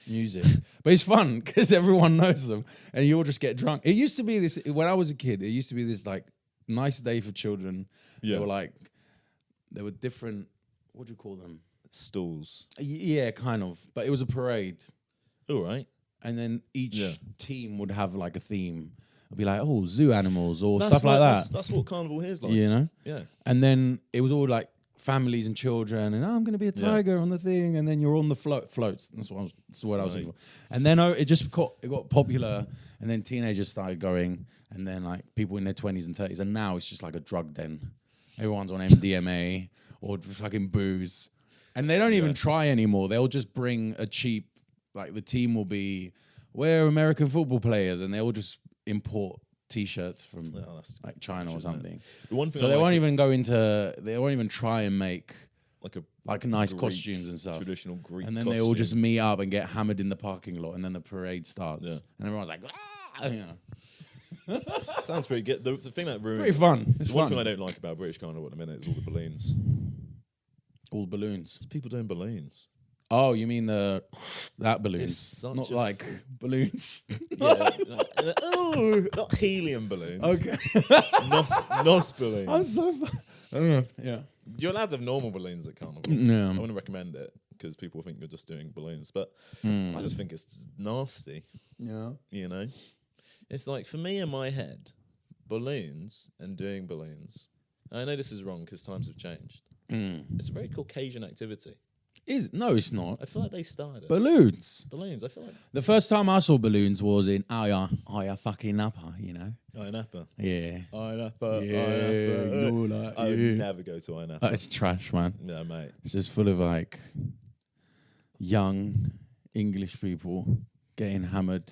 Speaker 2: music. But it's fun because everyone knows them and you all just get drunk. It used to be this, when I was a kid, it used to be this like nice day for children.
Speaker 1: Yeah.
Speaker 2: There were different, what do you call them?
Speaker 1: Stalls.
Speaker 2: Yeah, kind of. But it was a parade.
Speaker 1: All right.
Speaker 2: And then each team would have like a theme. It'd be like, zoo animals or stuff like that.
Speaker 1: That's what Carnival here is like.
Speaker 2: You know?
Speaker 1: Yeah.
Speaker 2: And then it was all like families and children, and I'm going to be a tiger on the thing, and then you're on the floats. That's what I was thinking. And then it got popular, and then teenagers started going, and then like people in their 20s and 30s, and now it's just like a drug den. Everyone's on MDMA or fucking booze, and they don't even try anymore. They'll just bring a cheap, like the team will be, we're American football players, and they'll just import T-shirts from like China or something.
Speaker 1: The one thing
Speaker 2: so
Speaker 1: they
Speaker 2: won't even go into. They won't even try and make like nice
Speaker 1: Greek,
Speaker 2: costumes and stuff.
Speaker 1: Traditional Greek.
Speaker 2: And then
Speaker 1: costume.
Speaker 2: they all just meet up and get hammered in the parking lot, and then the parade starts, and everyone's like,
Speaker 1: Sounds pretty good. The thing that ruins.
Speaker 2: Pretty fun. It's
Speaker 1: one
Speaker 2: fun.
Speaker 1: thing I don't like about British Carnival at the minute is all the balloons.
Speaker 2: All balloons.
Speaker 1: There's people doing balloons.
Speaker 2: Oh, you mean that balloons? Not like balloons.
Speaker 1: Yeah. Not helium balloons.
Speaker 2: Okay.
Speaker 1: Nos balloons.
Speaker 2: I'm so yeah.
Speaker 1: You're allowed to have normal balloons at Carnival.
Speaker 2: Yeah.
Speaker 1: I wouldn't recommend it because people think you're just doing balloons, but I just think it's just nasty.
Speaker 2: Yeah.
Speaker 1: You know? It's like, for me in my head, balloons and doing balloons, I know this is wrong because times have changed. It's a very Caucasian activity.
Speaker 2: No, it's not.
Speaker 1: I feel like they started it.
Speaker 2: Balloons.
Speaker 1: Balloons, I feel like.
Speaker 2: The first time I saw balloons was in Aya fucking Napa, you know?
Speaker 1: Napa.
Speaker 2: Yeah.
Speaker 1: Napa.
Speaker 2: Yeah. Like,
Speaker 1: I would never go to Napa.
Speaker 2: It's trash, man.
Speaker 1: No, mate.
Speaker 2: It's just full of like young English people getting hammered.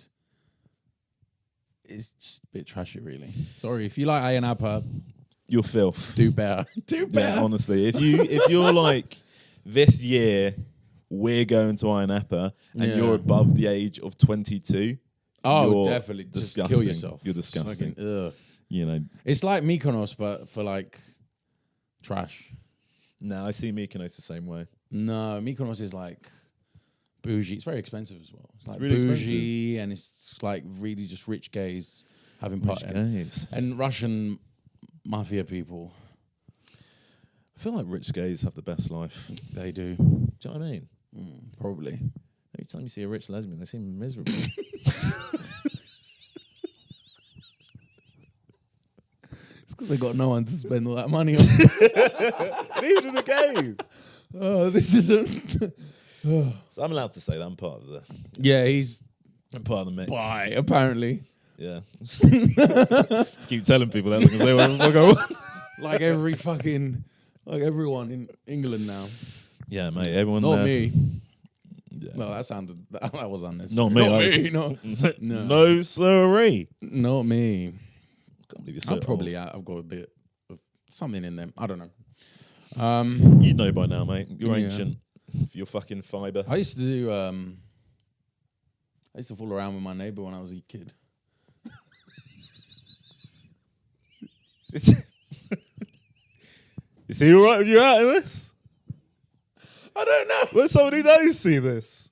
Speaker 2: It's just a bit trashy, really. Sorry, if you like Aya Napa,
Speaker 1: You're filth.
Speaker 2: do better. Do better.
Speaker 1: Yeah, honestly. If you're like, this year, we're going to Iron Napa, and you're above the age of 22.
Speaker 2: Oh, definitely.
Speaker 1: Disgusting.
Speaker 2: Just kill yourself.
Speaker 1: You're disgusting.
Speaker 2: Fucking,
Speaker 1: you know.
Speaker 2: It's like Mykonos, but for like trash.
Speaker 1: No, I see Mykonos the same way.
Speaker 2: No, Mykonos is like bougie. It's very expensive as well. It's like
Speaker 1: really
Speaker 2: bougie, and it's like really just rich gays having parties.
Speaker 1: Gays.
Speaker 2: And Russian mafia people.
Speaker 1: I feel like rich gays have the best life.
Speaker 2: They do.
Speaker 1: Do you know what I mean?
Speaker 2: Probably.
Speaker 1: Every time you see a rich lesbian, they seem miserable.
Speaker 2: It's because they got no one to spend all that money on.
Speaker 1: Even in the gays.
Speaker 2: Oh, this isn't.
Speaker 1: So I'm allowed to say that I'm part of the.
Speaker 2: Yeah, he's
Speaker 1: I'm part of the mix.
Speaker 2: bi, apparently.
Speaker 1: Yeah. Just keep telling people that because they want to fuck over.
Speaker 2: Like like everyone in England now.
Speaker 1: Yeah, mate. Everyone.
Speaker 2: Not me.
Speaker 1: Yeah.
Speaker 2: Well, that was unnecessary.
Speaker 1: Not me.
Speaker 2: Not me. No.
Speaker 1: No, sirree.
Speaker 2: Not me.
Speaker 1: Can't believe you're so
Speaker 2: I'm probably
Speaker 1: old.
Speaker 2: I've got a bit of something in them. I don't know.
Speaker 1: You know by now, mate. You're
Speaker 2: Yeah.
Speaker 1: ancient. You're fucking fibre.
Speaker 2: I used to do. I used to fool around with my neighbour when I was a kid.
Speaker 1: Is he all right with you out of this?
Speaker 2: I don't know.
Speaker 1: Will somebody knows see this?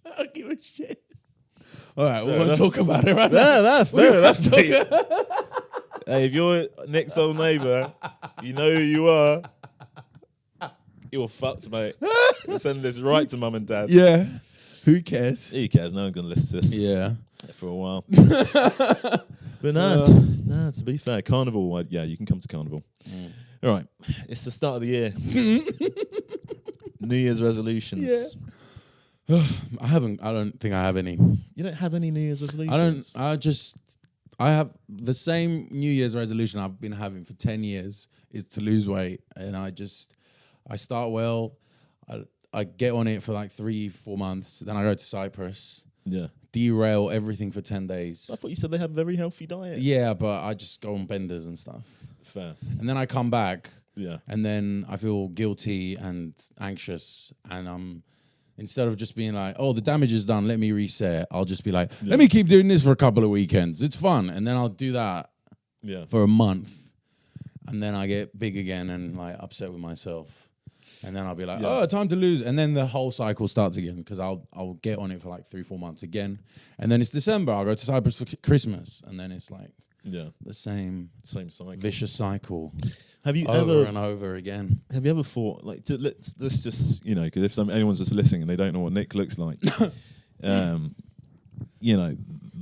Speaker 2: I don't give a shit. All right, we want to talk about it right now.
Speaker 1: Yeah, that's fair enough. Hey, if you're Nick's old neighbour, you know who you are. You're fucked, mate. Send this right to mum and dad.
Speaker 2: Yeah. Who cares?
Speaker 1: Who cares? No one's going to listen to this
Speaker 2: Yeah.
Speaker 1: for a while. But no, to be fair, Carnival, you can come to Carnival. All right. It's the start of the year. New Year's resolutions.
Speaker 2: Yeah. I don't think I have any.
Speaker 1: You don't have any New Year's resolutions?
Speaker 2: I have the same New Year's resolution I've been having for 10 years is to lose weight. And I start well. I get on it for like 3-4 months. Then I go to Cyprus.
Speaker 1: Yeah.
Speaker 2: Derail everything for 10 days.
Speaker 1: I thought you said they have very healthy diets.
Speaker 2: Yeah, but I just go on benders and stuff.
Speaker 1: Fair.
Speaker 2: And then I come back.
Speaker 1: Yeah.
Speaker 2: And then I feel guilty and anxious. And instead of just being like, oh, the damage is done, let me reset, I'll just be like, let me keep doing this for a couple of weekends. It's fun. And then I'll do that for a month. And then I get big again and like upset with myself. And then I'll be like, oh, time to lose. And then the whole cycle starts again because I'll get on it for like 3-4 months again. And then it's December. I'll go to Cyprus for Christmas. And then it's like the same
Speaker 1: cycle.
Speaker 2: Vicious cycle.
Speaker 1: Have you
Speaker 2: over and over again?
Speaker 1: Have you ever thought, like, let's just, because if anyone's just listening and they don't know what Nick looks like, the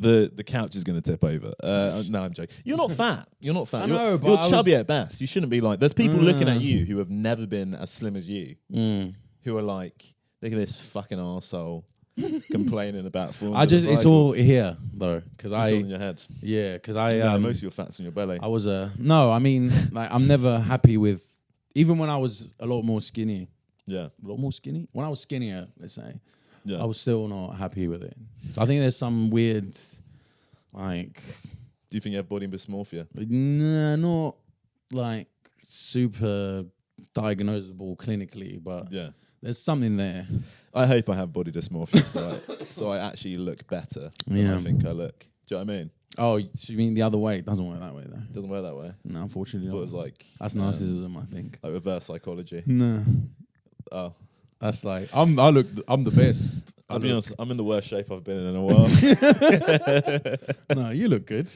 Speaker 1: the couch is going to tip over. No, I'm joking. You're not fat. You're not fat.
Speaker 2: I know, but
Speaker 1: you're
Speaker 2: I
Speaker 1: chubby at best. You shouldn't be like. There's people looking at you who have never been as slim as you, who are like, look at this fucking arsehole complaining about falling.
Speaker 2: It's all here though, because
Speaker 1: it's all in your head.
Speaker 2: Yeah, because
Speaker 1: most of your fat's on your belly.
Speaker 2: I was no, I mean, like I'm never happy with, even when I was a lot more skinny.
Speaker 1: Yeah,
Speaker 2: a lot more skinny. When I was skinnier, let's say,
Speaker 1: yeah,
Speaker 2: I was still not happy with it. So I think there's some weird, like.
Speaker 1: Do you think you have body dysmorphia?
Speaker 2: Nah, not like super diagnosable clinically, but
Speaker 1: yeah,
Speaker 2: there's something there.
Speaker 1: I hope I have body dysmorphia, so I actually look better than I think I look. Do you know what I mean?
Speaker 2: Oh, so you mean the other way? It doesn't work that way though.
Speaker 1: Doesn't work that way.
Speaker 2: No, unfortunately,
Speaker 1: It was like
Speaker 2: that's narcissism, I think.
Speaker 1: like reverse psychology.
Speaker 2: No,
Speaker 1: Oh,
Speaker 2: that's like I'm the best.
Speaker 1: I'll be honest, I'm in the worst shape I've been in a while.
Speaker 2: No, you look good.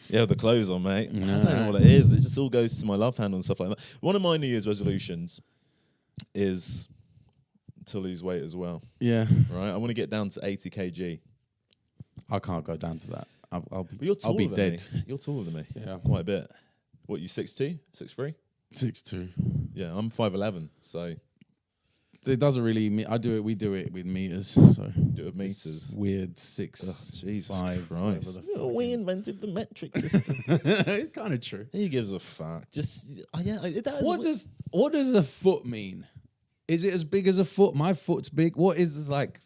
Speaker 1: Yeah, the clothes on, mate. I don't know what it is. It just all goes to my love handle and stuff like that. One of my New Year's resolutions is to lose weight as well.
Speaker 2: Yeah.
Speaker 1: Right? I want to get down to 80 kg.
Speaker 2: I can't go down to that.
Speaker 1: I'll be dead. Me. You're taller than me.
Speaker 2: Yeah.
Speaker 1: Quite a bit. What, you 6'2", 6'3"?
Speaker 2: 6'2".
Speaker 1: Yeah, I'm 5'11", so...
Speaker 2: It doesn't really... We do it with meters, so...
Speaker 1: Do it with meters?
Speaker 2: Weird 6,
Speaker 1: Jesus
Speaker 2: 5...
Speaker 1: Christ. We invented the metric system.
Speaker 2: It's kind of true.
Speaker 1: Who gives a fuck? Just...
Speaker 2: What does a foot mean? Is it as big as a foot? My foot's big. What is like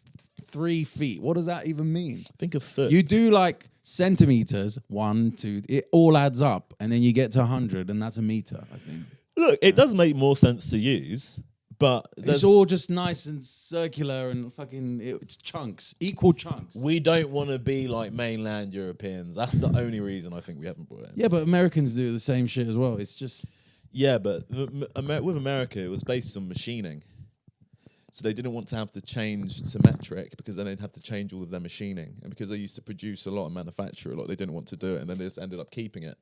Speaker 2: 3 feet? What does that even mean?
Speaker 1: Think of foot.
Speaker 2: You do like centimeters, 1, 2, it all adds up, and then you get to 100, and that's a meter, I think.
Speaker 1: Look, it does make more sense to use, but
Speaker 2: it's all just nice and circular and fucking, it's chunks, equal chunks.
Speaker 1: We don't want to be like mainland Europeans. That's the only reason I think we haven't brought it in.
Speaker 2: Yeah, but Americans do the same shit as well. It's just...
Speaker 1: Yeah, but with America, it was based on machining. So they didn't want to have to change to metric because then they'd have to change all of their machining. And because they used to produce a lot and manufacture a lot, they didn't want to do it. And then they just ended up keeping it.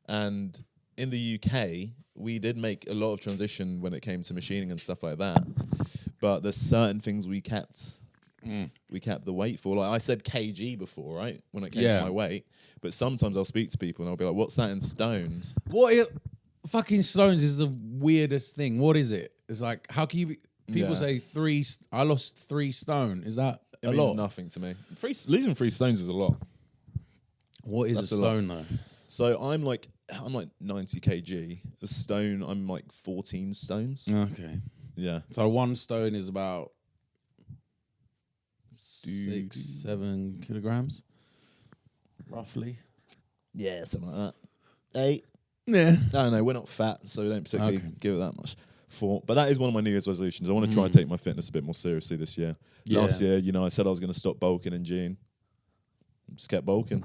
Speaker 1: And in the UK, we did make a lot of transition when it came to machining and stuff like that. But there's certain things we kept. We kept the weight for. Like I said kg before, right? When it came to my weight. But sometimes I'll speak to people and I'll be like, what's that in stones?
Speaker 2: Fucking stones is the weirdest thing. What is it? It's like, how can you... People say I lost 3 stone. Is that a lot? It
Speaker 1: means nothing to me. Losing 3 stones is a lot.
Speaker 2: What is a stone though?
Speaker 1: So I'm like 90 kg. A stone, I'm like 14 stones.
Speaker 2: Okay.
Speaker 1: Yeah.
Speaker 2: So 1 stone is about 6, 7 kilograms, roughly.
Speaker 1: Yeah, something like that. 8.
Speaker 2: Yeah.
Speaker 1: I don't know. We're not fat, so we don't particularly give it that much. But that is one of my New Year's resolutions. I want to try and take my fitness a bit more seriously this year. Yeah. Last year, I said I was going to stop bulking in June. Just kept bulking.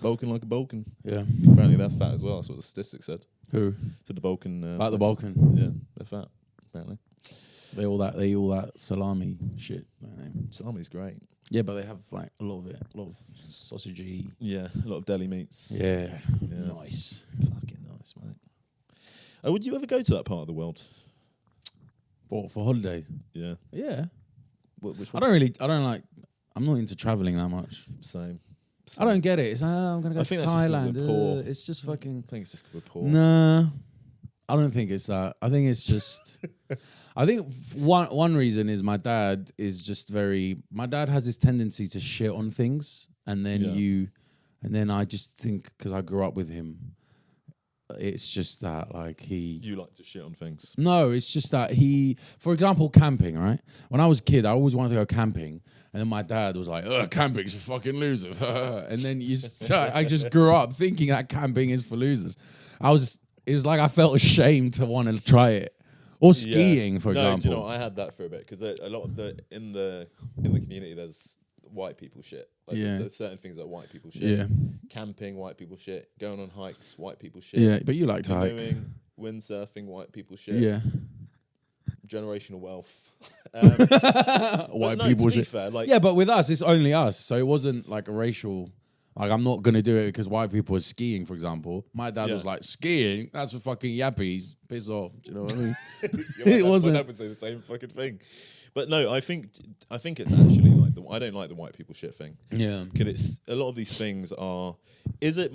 Speaker 1: Bulking like a bulking.
Speaker 2: Yeah.
Speaker 1: Apparently they're fat as well. That's what the statistics said.
Speaker 2: Who?
Speaker 1: Said the bulking.
Speaker 2: Like the bulking.
Speaker 1: Yeah, they're fat. Apparently.
Speaker 2: They eat all that salami shit.
Speaker 1: Salami's great.
Speaker 2: Yeah, but they have like a lot of sausagey.
Speaker 1: Yeah, a lot of deli meats.
Speaker 2: Yeah. Nice.
Speaker 1: Fucking nice, mate. Would you ever go to that part of the world?
Speaker 2: What, for holidays?
Speaker 1: Yeah.
Speaker 2: Yeah.
Speaker 1: Which one?
Speaker 2: I'm not into traveling that much.
Speaker 1: Same.
Speaker 2: I don't get it. It's I'm gonna go to Thailand. It's just fucking.
Speaker 1: I think it's just we're poor.
Speaker 2: Nah, I don't think it's that. I think it's just. I think one reason is my dad is just very. My dad has this tendency to shit on things, and then I just think because I grew up with him, it's just that like he.
Speaker 1: You like to shit on things.
Speaker 2: No, it's just that for example, camping. Right, when I was a kid, I always wanted to go camping. And then my dad was like, camping's for fucking losers. And then I just grew up thinking that camping is for losers. It was like I felt ashamed to want to try it. Or skiing, for example.
Speaker 1: Do you know, I had that for a bit because a lot of in the community, there's white people shit. Like there's certain things that white people shit.
Speaker 2: Yeah.
Speaker 1: Camping, white people shit. Going on hikes, white people shit.
Speaker 2: Yeah, but you like to hike.
Speaker 1: Windsurfing, white people shit.
Speaker 2: Yeah.
Speaker 1: Generational wealth.
Speaker 2: White people shit.
Speaker 1: Fair,
Speaker 2: yeah, but with us, it's only us. So it wasn't like a racial. Like, I'm not going to do it because white people are skiing, for example. My dad was like, skiing? That's for fucking yappies. Piss off. Do you know what I mean?
Speaker 1: It wasn't. My dad would say the same fucking thing. But no, I think it's actually like I don't like the white people shit thing.
Speaker 2: Yeah.
Speaker 1: Because it's a lot of these things are. Is it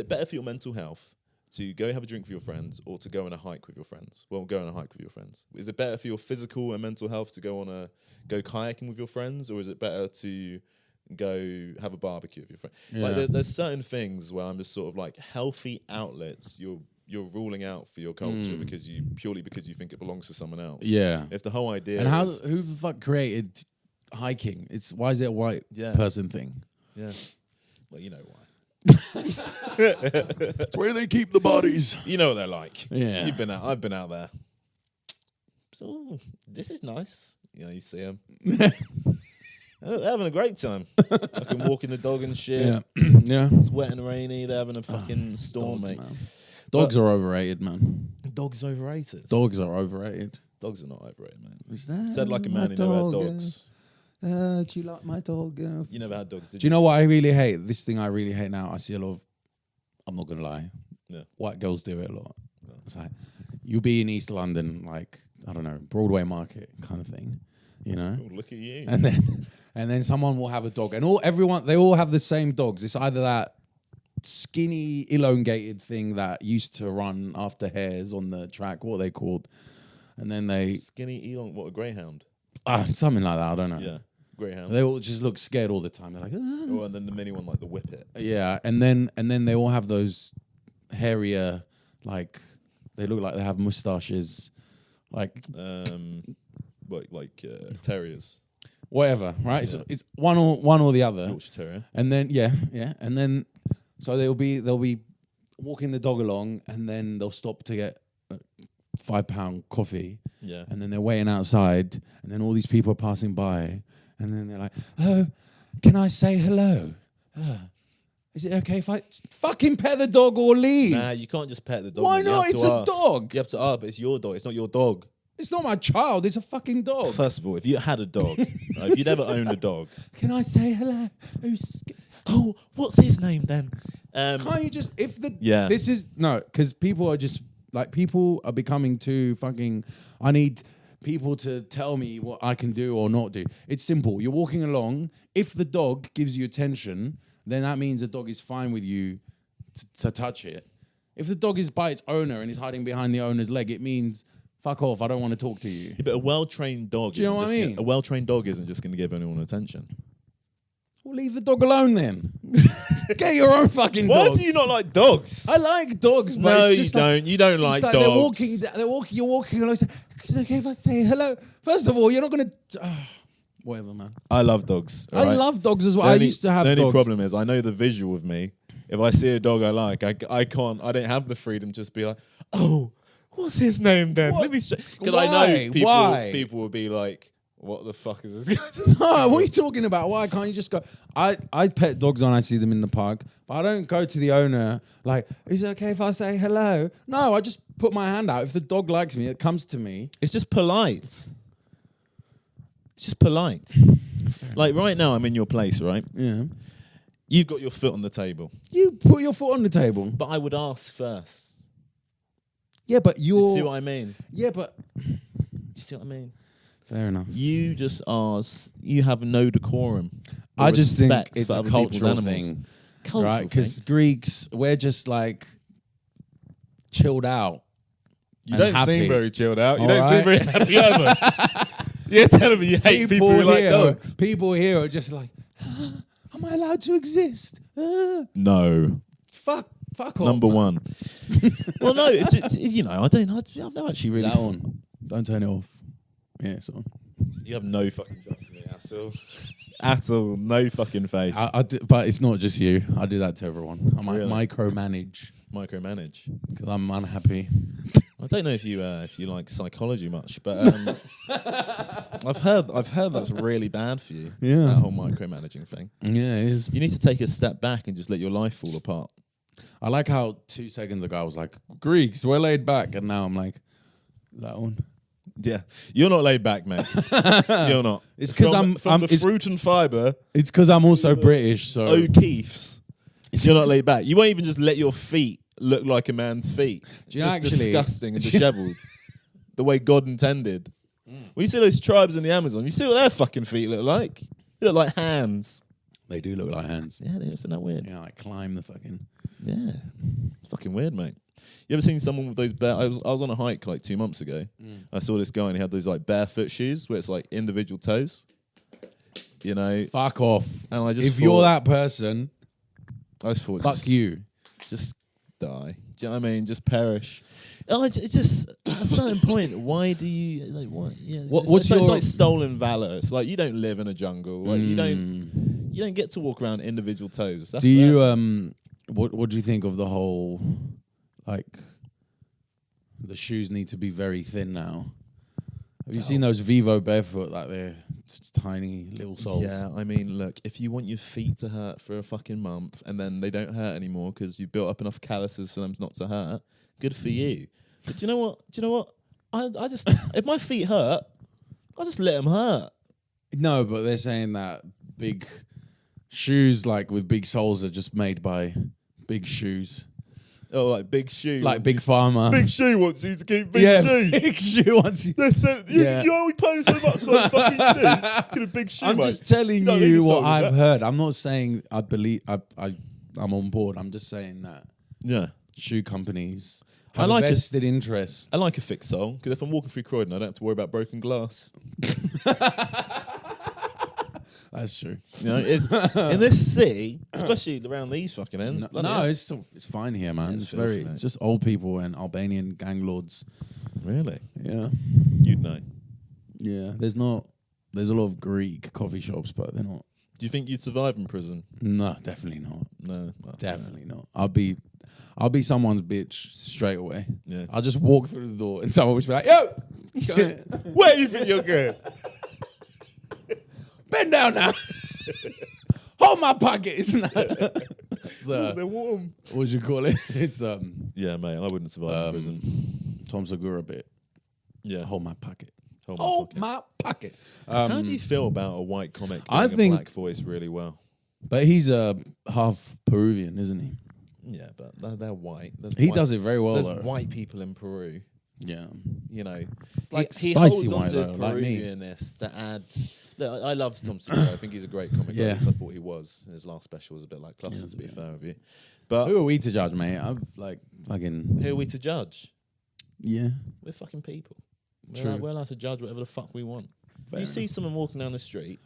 Speaker 1: better for your mental health to go have a drink with your friends or to go on a hike with your friends? Well, go on a hike with your friends. Is it better for your physical and mental health to go kayaking with your friends, or is it better to go have a barbecue with your friends?
Speaker 2: Yeah.
Speaker 1: Like there's certain things where I'm just sort of like healthy outlets you're ruling out for your culture because you think it belongs to someone else.
Speaker 2: Yeah.
Speaker 1: If the whole idea
Speaker 2: And
Speaker 1: is,
Speaker 2: who the fuck created hiking? Why is it a white person thing?
Speaker 1: yeah, well, you know why.
Speaker 2: It's where they keep the bodies.
Speaker 1: You know what they're like.
Speaker 2: Yeah.
Speaker 1: You've been out. I've been out there. So this is nice. You know, you see them. They're having a great time. I can walking the dog and shit.
Speaker 2: Yeah. Yeah.
Speaker 1: It's wet and rainy. They're having a fucking storm,
Speaker 2: Dogs,
Speaker 1: mate.
Speaker 2: man. Dogs are overrated, man.
Speaker 1: Dogs overrated.
Speaker 2: Dogs are overrated.
Speaker 1: Dogs are not overrated, man.
Speaker 2: Is that
Speaker 1: Said like a man who never had dogs.
Speaker 2: Do you like my dog?
Speaker 1: You never had dogs, did
Speaker 2: Do you know what I really hate? This thing I really hate now. I see a lot of. I'm not gonna lie.
Speaker 1: Yeah.
Speaker 2: White girls do it a lot. It's like you'll be in East London, like I don't know, Broadway Market kind of thing, you know.
Speaker 1: Oh, look at you.
Speaker 2: And then someone will have a dog, and they all have the same dogs. It's either that skinny, elongated thing that used to run after hares on the track. What are they called? And then
Speaker 1: Skinny Elon, what, a greyhound?
Speaker 2: Something like that. I don't know.
Speaker 1: Yeah, greyhound.
Speaker 2: They all just look scared all the time. They're like,
Speaker 1: Oh, and then the mini one, like the whippet.
Speaker 2: yeah. And then they all have those hairier, like they look like they have mustaches, like
Speaker 1: terriers.
Speaker 2: whatever, right?
Speaker 1: Yeah.
Speaker 2: So it's one or the other.
Speaker 1: Yorkshire Terrier.
Speaker 2: And then and then so they'll be walking the dog along, and then they'll stop to get a £5 coffee.
Speaker 1: Yeah.
Speaker 2: And then they're waiting outside, and then all these people are passing by, and then they're like, "Oh, can I say hello? Is it okay if I fucking pet the dog or leave?"
Speaker 1: Nah, you can't just pet the dog.
Speaker 2: Why
Speaker 1: mate. You
Speaker 2: not?
Speaker 1: have to
Speaker 2: It's a
Speaker 1: ask.
Speaker 2: dog.
Speaker 1: You have to ask, but it's your dog. It's not your dog.
Speaker 2: It's not my child. It's a fucking dog.
Speaker 1: First of all, if you had a dog, if you'd ever owned a dog,
Speaker 2: Can I say hello?
Speaker 1: oh, what's his name then?
Speaker 2: Can't you just
Speaker 1: Yeah.
Speaker 2: This is no, because people are just like people are becoming too fucking. I need people to tell me what I can do or not do. It's simple. You're walking along. If the dog gives you attention, then that means the dog is fine with you to touch it. If the dog is by its owner and is hiding behind the owner's leg, it means fuck off. I don't want to talk to you.
Speaker 1: Yeah, but a well-trained dog.
Speaker 2: Do you know what I mean?
Speaker 1: A well-trained dog isn't just going to give anyone attention.
Speaker 2: Well, leave the dog alone then. Get your own fucking
Speaker 1: Why
Speaker 2: dog.
Speaker 1: do you not like dogs?
Speaker 2: I like dogs, but
Speaker 1: No,
Speaker 2: it's
Speaker 1: you
Speaker 2: just
Speaker 1: don't. You don't like
Speaker 2: it's
Speaker 1: dogs.
Speaker 2: They're walking. You're walking along. Say, is it okay if I say hello? First of all, you're not gonna. Whatever, man.
Speaker 1: I love dogs.
Speaker 2: I love dogs as well. I used to have
Speaker 1: The only
Speaker 2: dogs.
Speaker 1: problem is I know the visual of me. If I see a dog I like, I can't. I don't have the freedom to just be like, oh, what's his name then?
Speaker 2: What?
Speaker 1: Let me. Because
Speaker 2: Why?
Speaker 1: I know
Speaker 2: Why?
Speaker 1: people will be like, what the fuck is this guy?
Speaker 2: No, what are you talking about? Why can't you just go? I pet dogs when I see them in the park, but I don't go to the owner like, is it okay if I say hello? No, I just put my hand out. If the dog likes me, it comes to me.
Speaker 1: It's just polite. It's just polite. Like right now, I'm in your place, right?
Speaker 2: Yeah.
Speaker 1: You've got your foot on the table,
Speaker 2: You put your foot on the table.
Speaker 1: but I would ask first.
Speaker 2: Yeah, but
Speaker 1: You
Speaker 2: you're.
Speaker 1: see what I mean?
Speaker 2: Yeah, but.
Speaker 1: You see what I mean?
Speaker 2: Fair enough.
Speaker 1: You just you have no decorum.
Speaker 2: I just think
Speaker 1: respect
Speaker 2: it's
Speaker 1: for
Speaker 2: a
Speaker 1: other people's
Speaker 2: cultural
Speaker 1: animals.
Speaker 2: thing.
Speaker 1: Cultural
Speaker 2: Right, because
Speaker 1: thing.
Speaker 2: Greeks, we're just like chilled out.
Speaker 1: You
Speaker 2: and
Speaker 1: don't
Speaker 2: happy.
Speaker 1: seem very chilled out. You
Speaker 2: All
Speaker 1: don't seem
Speaker 2: right.
Speaker 1: very happy either. You're telling me you hate people who like dogs.
Speaker 2: People here are just like, am I allowed to exist?
Speaker 1: No.
Speaker 2: Fuck off.
Speaker 1: Number
Speaker 2: man.
Speaker 1: one. Well, no, it's you know, I've never actually really.
Speaker 2: That on. Don't turn it off. Yeah, it's on.
Speaker 1: You have no fucking trust in me at all. At all. No fucking faith.
Speaker 2: But it's not just you. I do that to everyone. I might
Speaker 1: Really?
Speaker 2: micromanage
Speaker 1: Micromanage.
Speaker 2: because I'm unhappy.
Speaker 1: I don't know if you like psychology much, but I've heard that's really bad for you.
Speaker 2: Yeah.
Speaker 1: That whole micromanaging thing.
Speaker 2: Yeah, it is.
Speaker 1: You need to take a step back and just let your life fall apart.
Speaker 2: I like how 2 seconds ago I was like, Greeks, we're laid back. And now I'm like, that one.
Speaker 1: Yeah, you're not laid back, mate. You're not.
Speaker 2: It's 'cause I'm
Speaker 1: the
Speaker 2: it's-
Speaker 1: Fruit and Fibre,
Speaker 2: It's because I'm also British, so.
Speaker 1: O'Keefe's. You're not laid back. You won't even just let your feet look like a man's feet.
Speaker 2: Do you
Speaker 1: Just
Speaker 2: actually-
Speaker 1: disgusting and dishevelled. The way God intended. When you see those tribes in the Amazon, you see what their fucking feet look like. They look like hands.
Speaker 2: They do look like hands.
Speaker 1: Yeah, isn't that weird?
Speaker 2: Yeah, like climb the fucking.
Speaker 1: Yeah, it's fucking weird, mate. You ever seen someone with those bare? I was on a hike like 2 months ago. I saw this guy and he had those like barefoot shoes where it's like individual toes. You know,
Speaker 2: Fuck off.
Speaker 1: And I just
Speaker 2: if you're that person,
Speaker 1: I just thought,
Speaker 2: fuck you.
Speaker 1: Just die. Do you know what I mean? Just perish. It's just at a certain point. Why do you like what? Yeah, it's like stolen valor. It's like you don't live in a jungle. Like you don't get to walk around individual toes. That's
Speaker 2: do you What do you think of the whole like the shoes need to be very thin now? Have you seen those Vivo barefoot like they're just tiny little soles?
Speaker 1: Yeah, I mean, look, if you want your feet to hurt for a fucking month and then they don't hurt anymore because you've built up enough calluses for them not to hurt, good for you. But do you know what? I just if my feet hurt, I'll just let them hurt.
Speaker 2: No, but they're saying that big shoes like with big soles are just made by big shoes.
Speaker 1: Oh, like Big Shoe.
Speaker 2: Like Big Pharma.
Speaker 1: Big Shoe wants you to keep big shoes.
Speaker 2: Big Shoe wants you.
Speaker 1: You know we pay so much for fucking shoes. Get a big shoe,
Speaker 2: I'm just telling you what I've heard. I'm not saying I believe I'm on board. I'm just saying that.
Speaker 1: Yeah.
Speaker 2: Shoe companies have a vested interest.
Speaker 1: I like a fixed sole because if I'm walking through Croydon, I don't have to worry about broken glass.
Speaker 2: That's true.
Speaker 1: You know, it's in this city, especially around these fucking ends.
Speaker 2: It's fine here, man.
Speaker 1: Yeah,
Speaker 2: It's just old people and Albanian gang lords.
Speaker 1: Really?
Speaker 2: Yeah.
Speaker 1: You'd know.
Speaker 2: Yeah. There's a lot of Greek coffee shops, but they're not.
Speaker 1: Do you think you'd survive in prison?
Speaker 2: No, definitely not.
Speaker 1: No,
Speaker 2: Definitely not. I'll be someone's bitch straight away.
Speaker 1: Yeah.
Speaker 2: I'll just walk through the door and someone will be like, yo!
Speaker 1: Where do you think you're going?
Speaker 2: Bend down now. Hold my pocket. Isn't that?
Speaker 1: They're warm.
Speaker 2: What would you call it? It's
Speaker 1: Yeah, mate. I wouldn't survive in prison.
Speaker 2: Tom Segura bit.
Speaker 1: Yeah.
Speaker 2: Hold my pocket.
Speaker 1: Hold
Speaker 2: my pocket.
Speaker 1: How do you feel about a white comic
Speaker 2: I
Speaker 1: doing
Speaker 2: think
Speaker 1: a black voice really well?
Speaker 2: But he's half Peruvian, isn't he?
Speaker 1: Yeah, but they're white.
Speaker 2: He does it very well.
Speaker 1: There's white people in Peru.
Speaker 2: Yeah.
Speaker 1: You know,
Speaker 2: it's like
Speaker 1: he
Speaker 2: spicy
Speaker 1: holds on
Speaker 2: white
Speaker 1: to his
Speaker 2: though, like me.
Speaker 1: Peruvianness to add. Look, I love Tom Segura. I think he's a great comic.
Speaker 2: Yeah.
Speaker 1: At least I thought he was. His last special was a bit like Cluster, to be fair with you. But
Speaker 2: who are we to judge, mate? I'm like fucking.
Speaker 1: Who are we to judge?
Speaker 2: Yeah.
Speaker 1: We're fucking people.
Speaker 2: True.
Speaker 1: We're allowed to judge whatever the fuck we want.
Speaker 2: Fair
Speaker 1: you see someone walking down the street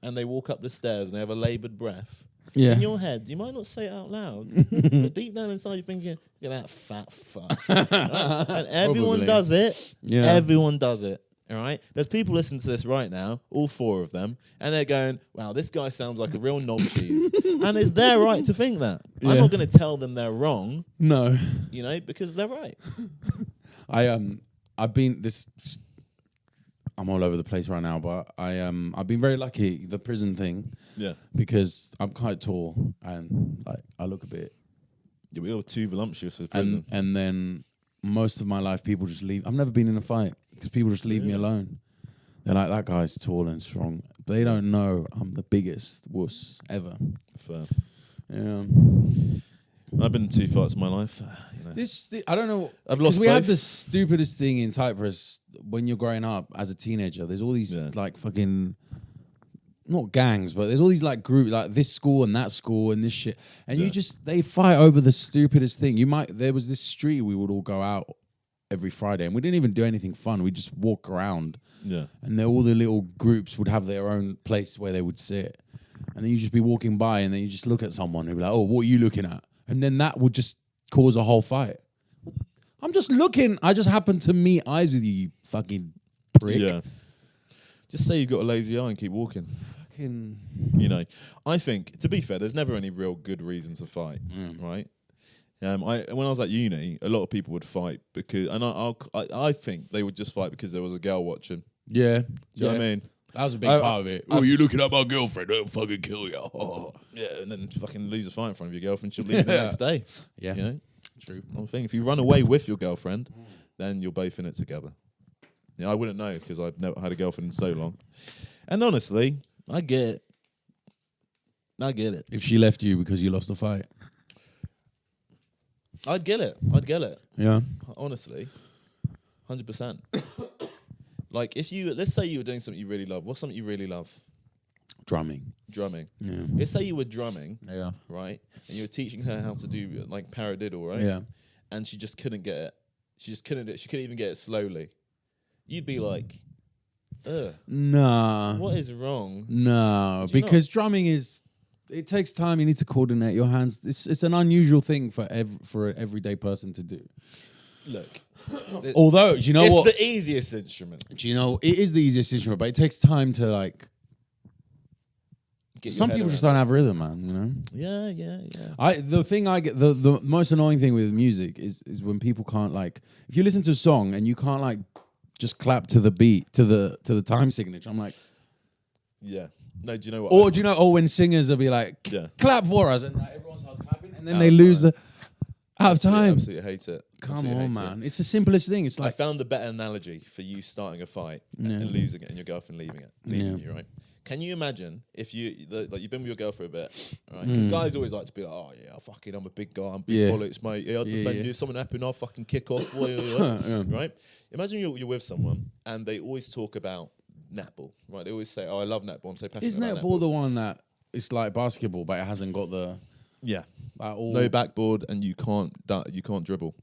Speaker 1: and they walk up the stairs and they have a laboured breath.
Speaker 2: Yeah.
Speaker 1: In your head, you might not say it out loud, but deep down inside you're thinking, "You're that fat fuck." Right? And everyone
Speaker 2: Probably.
Speaker 1: does it.
Speaker 2: Yeah.
Speaker 1: Everyone does it. All right. There's people listening to this right now, all four of them, and they're going, "Wow, this guy sounds like a real knob cheese." And it's their right to think that. I'm not going to tell them they're wrong.
Speaker 2: No.
Speaker 1: You know, because they're right.
Speaker 2: I've been this. I'm all over the place right now, but I've been very lucky. The prison thing,
Speaker 1: Yeah.
Speaker 2: because I'm quite tall and I look a bit.
Speaker 1: Yeah, we all too voluptuous for prison.
Speaker 2: And then most of my life, people just leave. I've never been in a fight because people just leave me alone. They're like, that guy's tall and strong. They don't know I'm the biggest wuss ever.
Speaker 1: Fair.
Speaker 2: Yeah.
Speaker 1: I've been in 2 fights in my life. You know.
Speaker 2: I don't know.
Speaker 1: I've lost
Speaker 2: we have
Speaker 1: both.
Speaker 2: the stupidest thing in Cyprus when you're growing up as a teenager. There's all these like fucking, not gangs, but there's all these like groups, like this school and that school and this shit. And they fight over the stupidest thing. There was this street we would all go out every Friday and we didn't even do anything fun. We just walk around.
Speaker 1: Yeah.
Speaker 2: And all the little groups would have their own place where they would sit. And then you just be walking by and then you just look at someone who'd be like, oh, what are you looking at? And then that would just cause a whole fight. I'm just looking. I just happen to meet eyes with you, you fucking prick.
Speaker 1: Yeah. Just say you've got a lazy eye and keep walking.
Speaker 2: Fucking.
Speaker 1: You know, I think, to be fair, there's never any real good reason to fight, right? When I was at uni, a lot of people would fight because, and I think they would just fight because there was a girl watching.
Speaker 2: Yeah.
Speaker 1: Do you know what I mean?
Speaker 2: That was a big part of it. Oh, you looking at my girlfriend? I'll fucking kill you. Oh.
Speaker 1: Yeah, and then fucking lose a fight in front of your girlfriend, she'll leave the next day.
Speaker 2: Yeah.
Speaker 1: You know?
Speaker 2: True.
Speaker 1: I think if you run away with your girlfriend, then you're both in it together. Yeah, I wouldn't know because I've never had a girlfriend in so long. And honestly, I get it.
Speaker 2: If she left you because you lost a fight.
Speaker 1: I'd get it.
Speaker 2: Yeah.
Speaker 1: Honestly. 100%. Like, let's say you were doing something you really love. What's something you really love?
Speaker 2: Drumming.
Speaker 1: Drumming.
Speaker 2: Yeah.
Speaker 1: Let's say you were drumming,
Speaker 2: Yeah.
Speaker 1: right? And you were teaching her how to do like paradiddle, right?
Speaker 2: Yeah.
Speaker 1: And she just couldn't get it. She couldn't even get it slowly. You'd be like, ugh.
Speaker 2: Nah.
Speaker 1: What is wrong?
Speaker 2: No, because drumming it takes time. You need to coordinate your hands. It's an unusual thing for an everyday person to do.
Speaker 1: Look.
Speaker 2: Although, do you know what?
Speaker 1: It's the easiest instrument.
Speaker 2: Do you know, it is the easiest instrument, but it takes time to like... Some people just don't have rhythm, man, you know?
Speaker 1: Yeah.
Speaker 2: The thing I get, the most annoying thing with music is when people can't like... If you listen to a song and you can't like just clap to the beat, to the time signature, I'm like...
Speaker 1: Yeah. No, do you know what?
Speaker 2: Or do you know, or when singers will be like, clap for us, and like, everyone starts clapping, and then they lose the... Out of time.
Speaker 1: Absolutely hate it.
Speaker 2: Come on, man. It's the simplest thing. It's like...
Speaker 1: I found a better analogy for you starting a fight and losing it and your girlfriend leaving you, right? Can you imagine if you've been with your girl for a bit, right? Because guys always like to be like, oh yeah, I'm a big guy, I'm big bollocks, mate. Yeah, I'll defend you. Something happened, I'll fucking kick off. Right? Imagine you're with someone and they always talk about netball, right? They always say, oh, I love netball. I'm so passionate about netball.
Speaker 2: Is netball the one that it's like basketball, but it hasn't got the...
Speaker 1: Yeah. No backboard and you can't dribble.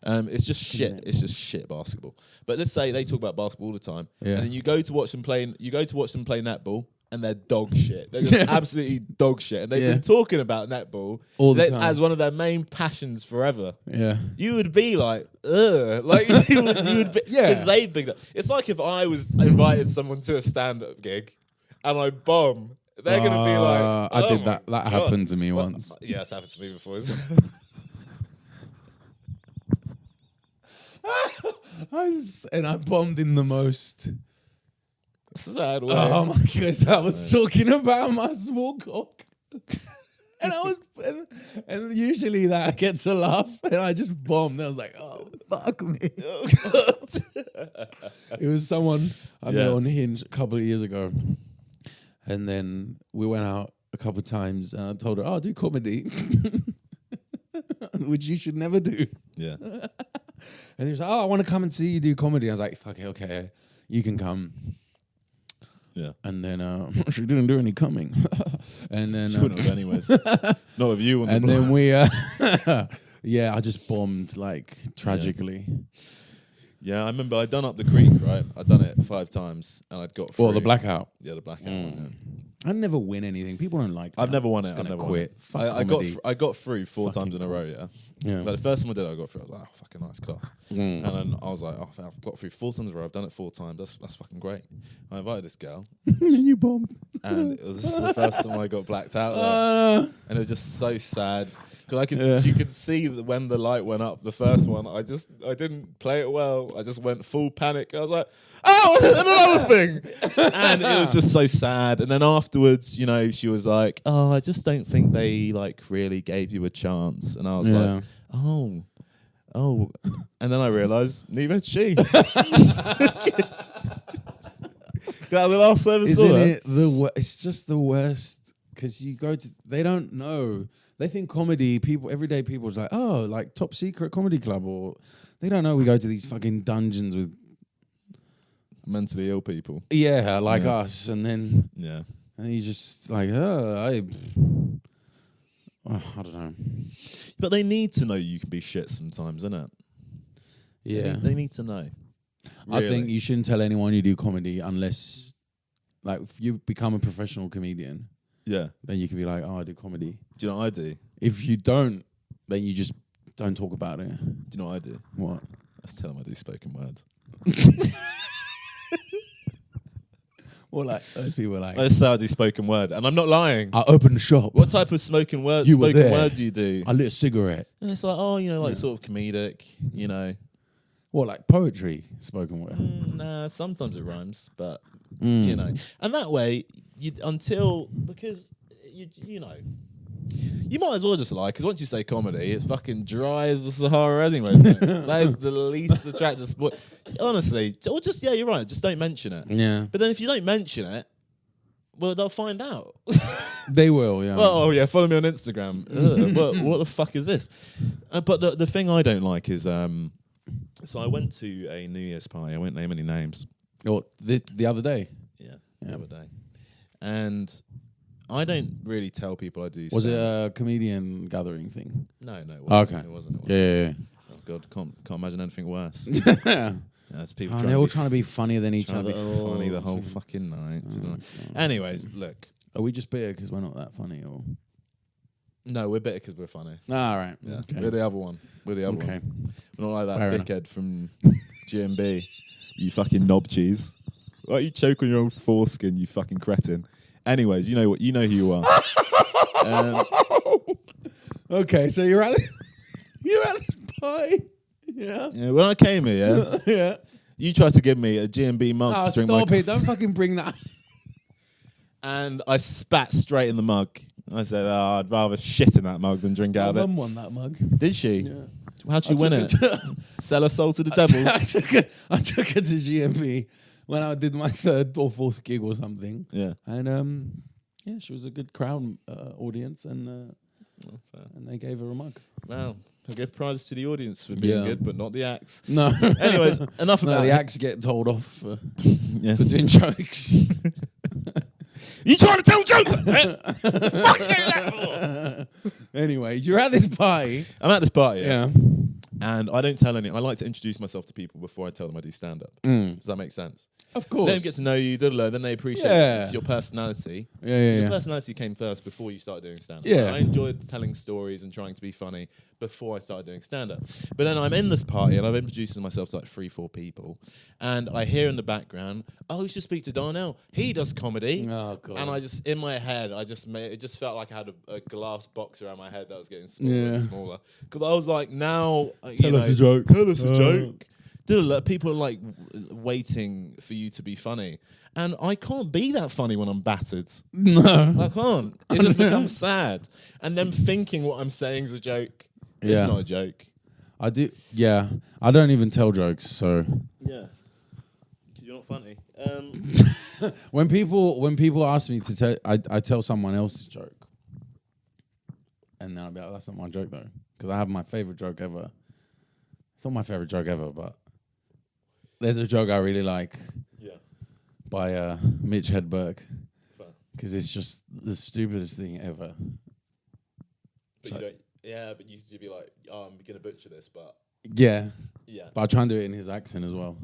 Speaker 1: It's just shit. It's just shit basketball. But let's say they talk about basketball all the time, and then you go to watch them play. You go to watch them play netball, and they're dog shit. They're just absolutely dog shit. And they've been talking about netball
Speaker 2: all the time
Speaker 1: as one of their main passions forever.
Speaker 2: Yeah,
Speaker 1: you would be like, ugh, like you would be, because they've been. It's like if I was invited someone to a stand-up gig, and I bomb. They're gonna be like,
Speaker 2: I did that. That happened to me once.
Speaker 1: Yeah, it's happened to me before.
Speaker 2: And I bombed in the most
Speaker 1: sad way.
Speaker 2: Oh my goodness! I was talking about my small cock, and usually that gets a laugh, and I just bombed. I was like, "Oh fuck me!"
Speaker 1: Oh, God.
Speaker 2: It was someone I met on Hinge a couple of years ago, and then we went out a couple of times, and I told her, "Oh, I do comedy," which you should never do.
Speaker 1: Yeah.
Speaker 2: And he was like, "Oh, I want to come and see you do comedy." I was like, "Fuck it, okay, you can come."
Speaker 1: Yeah.
Speaker 2: And then she didn't do any coming. And then
Speaker 1: she wouldn't have anyways. Not with you. On
Speaker 2: and then we, I just bombed like tragically.
Speaker 1: Yeah, I remember I'd done Up the Creek, right? I'd done it 5 times, and I'd got through.
Speaker 2: Well, the blackout.
Speaker 1: Yeah, the blackout one.
Speaker 2: I never win anything. People don't like that.
Speaker 1: I've never won it. I've never
Speaker 2: quit.
Speaker 1: I got through 4 times in a row. Yeah. But the first time I did it, I got through. I was like, oh, fucking nice class. And then I was like, oh, I've got through 4 times in a row. I've done it 4 times. That's fucking great. I invited this girl.
Speaker 2: And you bombed.
Speaker 1: And it was the first time I got blacked out there. And it was just so sad. Because you could see that when the light went up, the first one, I didn't play it well. I just went full panic. I was like, oh, another thing. And it was just so sad. And then afterwards, she was like, oh, I just don't think they like really gave you a chance. And I was like, oh. And then I realised neither had she. That was the last service.
Speaker 2: Isn't it it's just the worst because you go to, they don't know. They think comedy, everyday people's like, oh, like Top Secret Comedy Club, or they don't know we go to these fucking dungeons with
Speaker 1: mentally ill people.
Speaker 2: Yeah, like us, and then and you just like, I don't know.
Speaker 1: But they need to know you can be shit sometimes, innit?
Speaker 2: Yeah,
Speaker 1: they need to know.
Speaker 2: Really. I think you shouldn't tell anyone you do comedy unless, like, if you become a professional comedian.
Speaker 1: Yeah.
Speaker 2: Then you can be like, oh, I do comedy.
Speaker 1: Do you know what I do?
Speaker 2: If you don't, then you just don't talk about it.
Speaker 1: Do you know what I do?
Speaker 2: What?
Speaker 1: Let's tell them I do spoken word.
Speaker 2: Well, like, those people are like...
Speaker 1: Let's say I do spoken word. And I'm not lying.
Speaker 2: I opened a shop.
Speaker 1: What type of spoken word do you do?
Speaker 2: I lit a cigarette.
Speaker 1: And it's like, sort of comedic,
Speaker 2: What, like poetry spoken word?
Speaker 1: Nah, sometimes it rhymes, but, And that way... because you might as well just lie, because once you say comedy, it's fucking dry as the Sahara anyway. That is the least attractive sport. Honestly, or just you're right. Just don't mention it.
Speaker 2: Yeah.
Speaker 1: But then if you don't mention it, well, they'll find out.
Speaker 2: They will. Yeah.
Speaker 1: Well, follow me on Instagram. What the fuck is this? But the thing I don't like is, so I went to a New Year's party. I won't name any names.
Speaker 2: Or the other day.
Speaker 1: Yeah, the other day. And I don't really tell people I do.
Speaker 2: Was it
Speaker 1: stand-up.
Speaker 2: a comedian gathering thing?
Speaker 1: No, it wasn't.
Speaker 2: Okay.
Speaker 1: It wasn't.
Speaker 2: Yeah.
Speaker 1: Oh God, can't imagine anything worse.
Speaker 2: Yeah.
Speaker 1: That's people.
Speaker 2: They're all trying to be funnier than each
Speaker 1: trying
Speaker 2: other.
Speaker 1: to be funny the whole fucking night. Anyways, look.
Speaker 2: Are we just bitter because we're not that funny, or?
Speaker 1: No, we're better because we're funny.
Speaker 2: All right.
Speaker 1: Yeah,
Speaker 2: Okay.
Speaker 1: we're the other one. We're the other one. We're not like that
Speaker 2: Fair
Speaker 1: dickhead from GMB. You fucking knob cheese. Why you choke on your own foreskin, you fucking cretin? Anyways, you know who you are.
Speaker 2: Okay, so you're at this party. Yeah.
Speaker 1: Yeah, when I came here,
Speaker 2: Yeah.
Speaker 1: you tried to give me a GMB mug
Speaker 2: Oh,
Speaker 1: to drink
Speaker 2: stop
Speaker 1: my
Speaker 2: it. Don't fucking bring that.
Speaker 1: and I spat straight in the mug. I said, I'd rather shit in that mug than drink out
Speaker 2: My
Speaker 1: of it.
Speaker 2: mum won that mug.
Speaker 1: Did she?
Speaker 2: Yeah.
Speaker 1: How'd she win it? Sell her soul to the devil.
Speaker 2: I took her to GMB when I did my 3rd or 4th gig or something.
Speaker 1: Yeah.
Speaker 2: And she was a good crowd audience, and they gave her a mug.
Speaker 1: Well, I give prizes to the audience for being good, but not the acts.
Speaker 2: No.
Speaker 1: Anyways, enough about
Speaker 2: the
Speaker 1: it.
Speaker 2: acts get told off for
Speaker 1: Yeah.
Speaker 2: doing jokes.
Speaker 1: You trying to tell jokes? Fuck you!
Speaker 2: Anyway, you're at this party.
Speaker 1: I'm at this party,
Speaker 2: Yeah.
Speaker 1: and I don't tell any. I like to introduce myself to people before I tell them I do stand up. Does that make sense?
Speaker 2: Of course.
Speaker 1: Let them get to know you, then they appreciate it's your personality. Your personality came first before you started doing stand up.
Speaker 2: Yeah.
Speaker 1: I enjoyed telling stories and trying to be funny before I started doing stand up. But then I'm in this party and I've introduced myself to like 3-4 people, and I hear in the background, "Oh, you should speak to Darnell. He does comedy."
Speaker 2: Oh god.
Speaker 1: And I just, in my head, it just felt like I had a glass box around my head that was getting smaller and smaller. Because I was like, now,
Speaker 2: Tell us a joke.
Speaker 1: Tell us a joke. People are like waiting for you to be funny. And I can't be that funny when I'm battered.
Speaker 2: No.
Speaker 1: I can't. It just becomes sad. And them thinking what I'm saying is a joke. It's not a joke.
Speaker 2: I do. Yeah. I don't even tell jokes, so.
Speaker 1: Yeah. You're not funny.
Speaker 2: When people ask me to tell, I tell someone else's joke, and then I'll be like, "That's not my joke though," because I have my favorite joke ever. It's not my favorite joke ever, but there's a joke I really like. Yeah. By Mitch Hedberg, because it's just the stupidest thing ever.
Speaker 1: But you don't. Yeah, but you'd be like, "Oh, I'm gonna butcher this," but
Speaker 2: yeah. But I try and do it in his accent as well.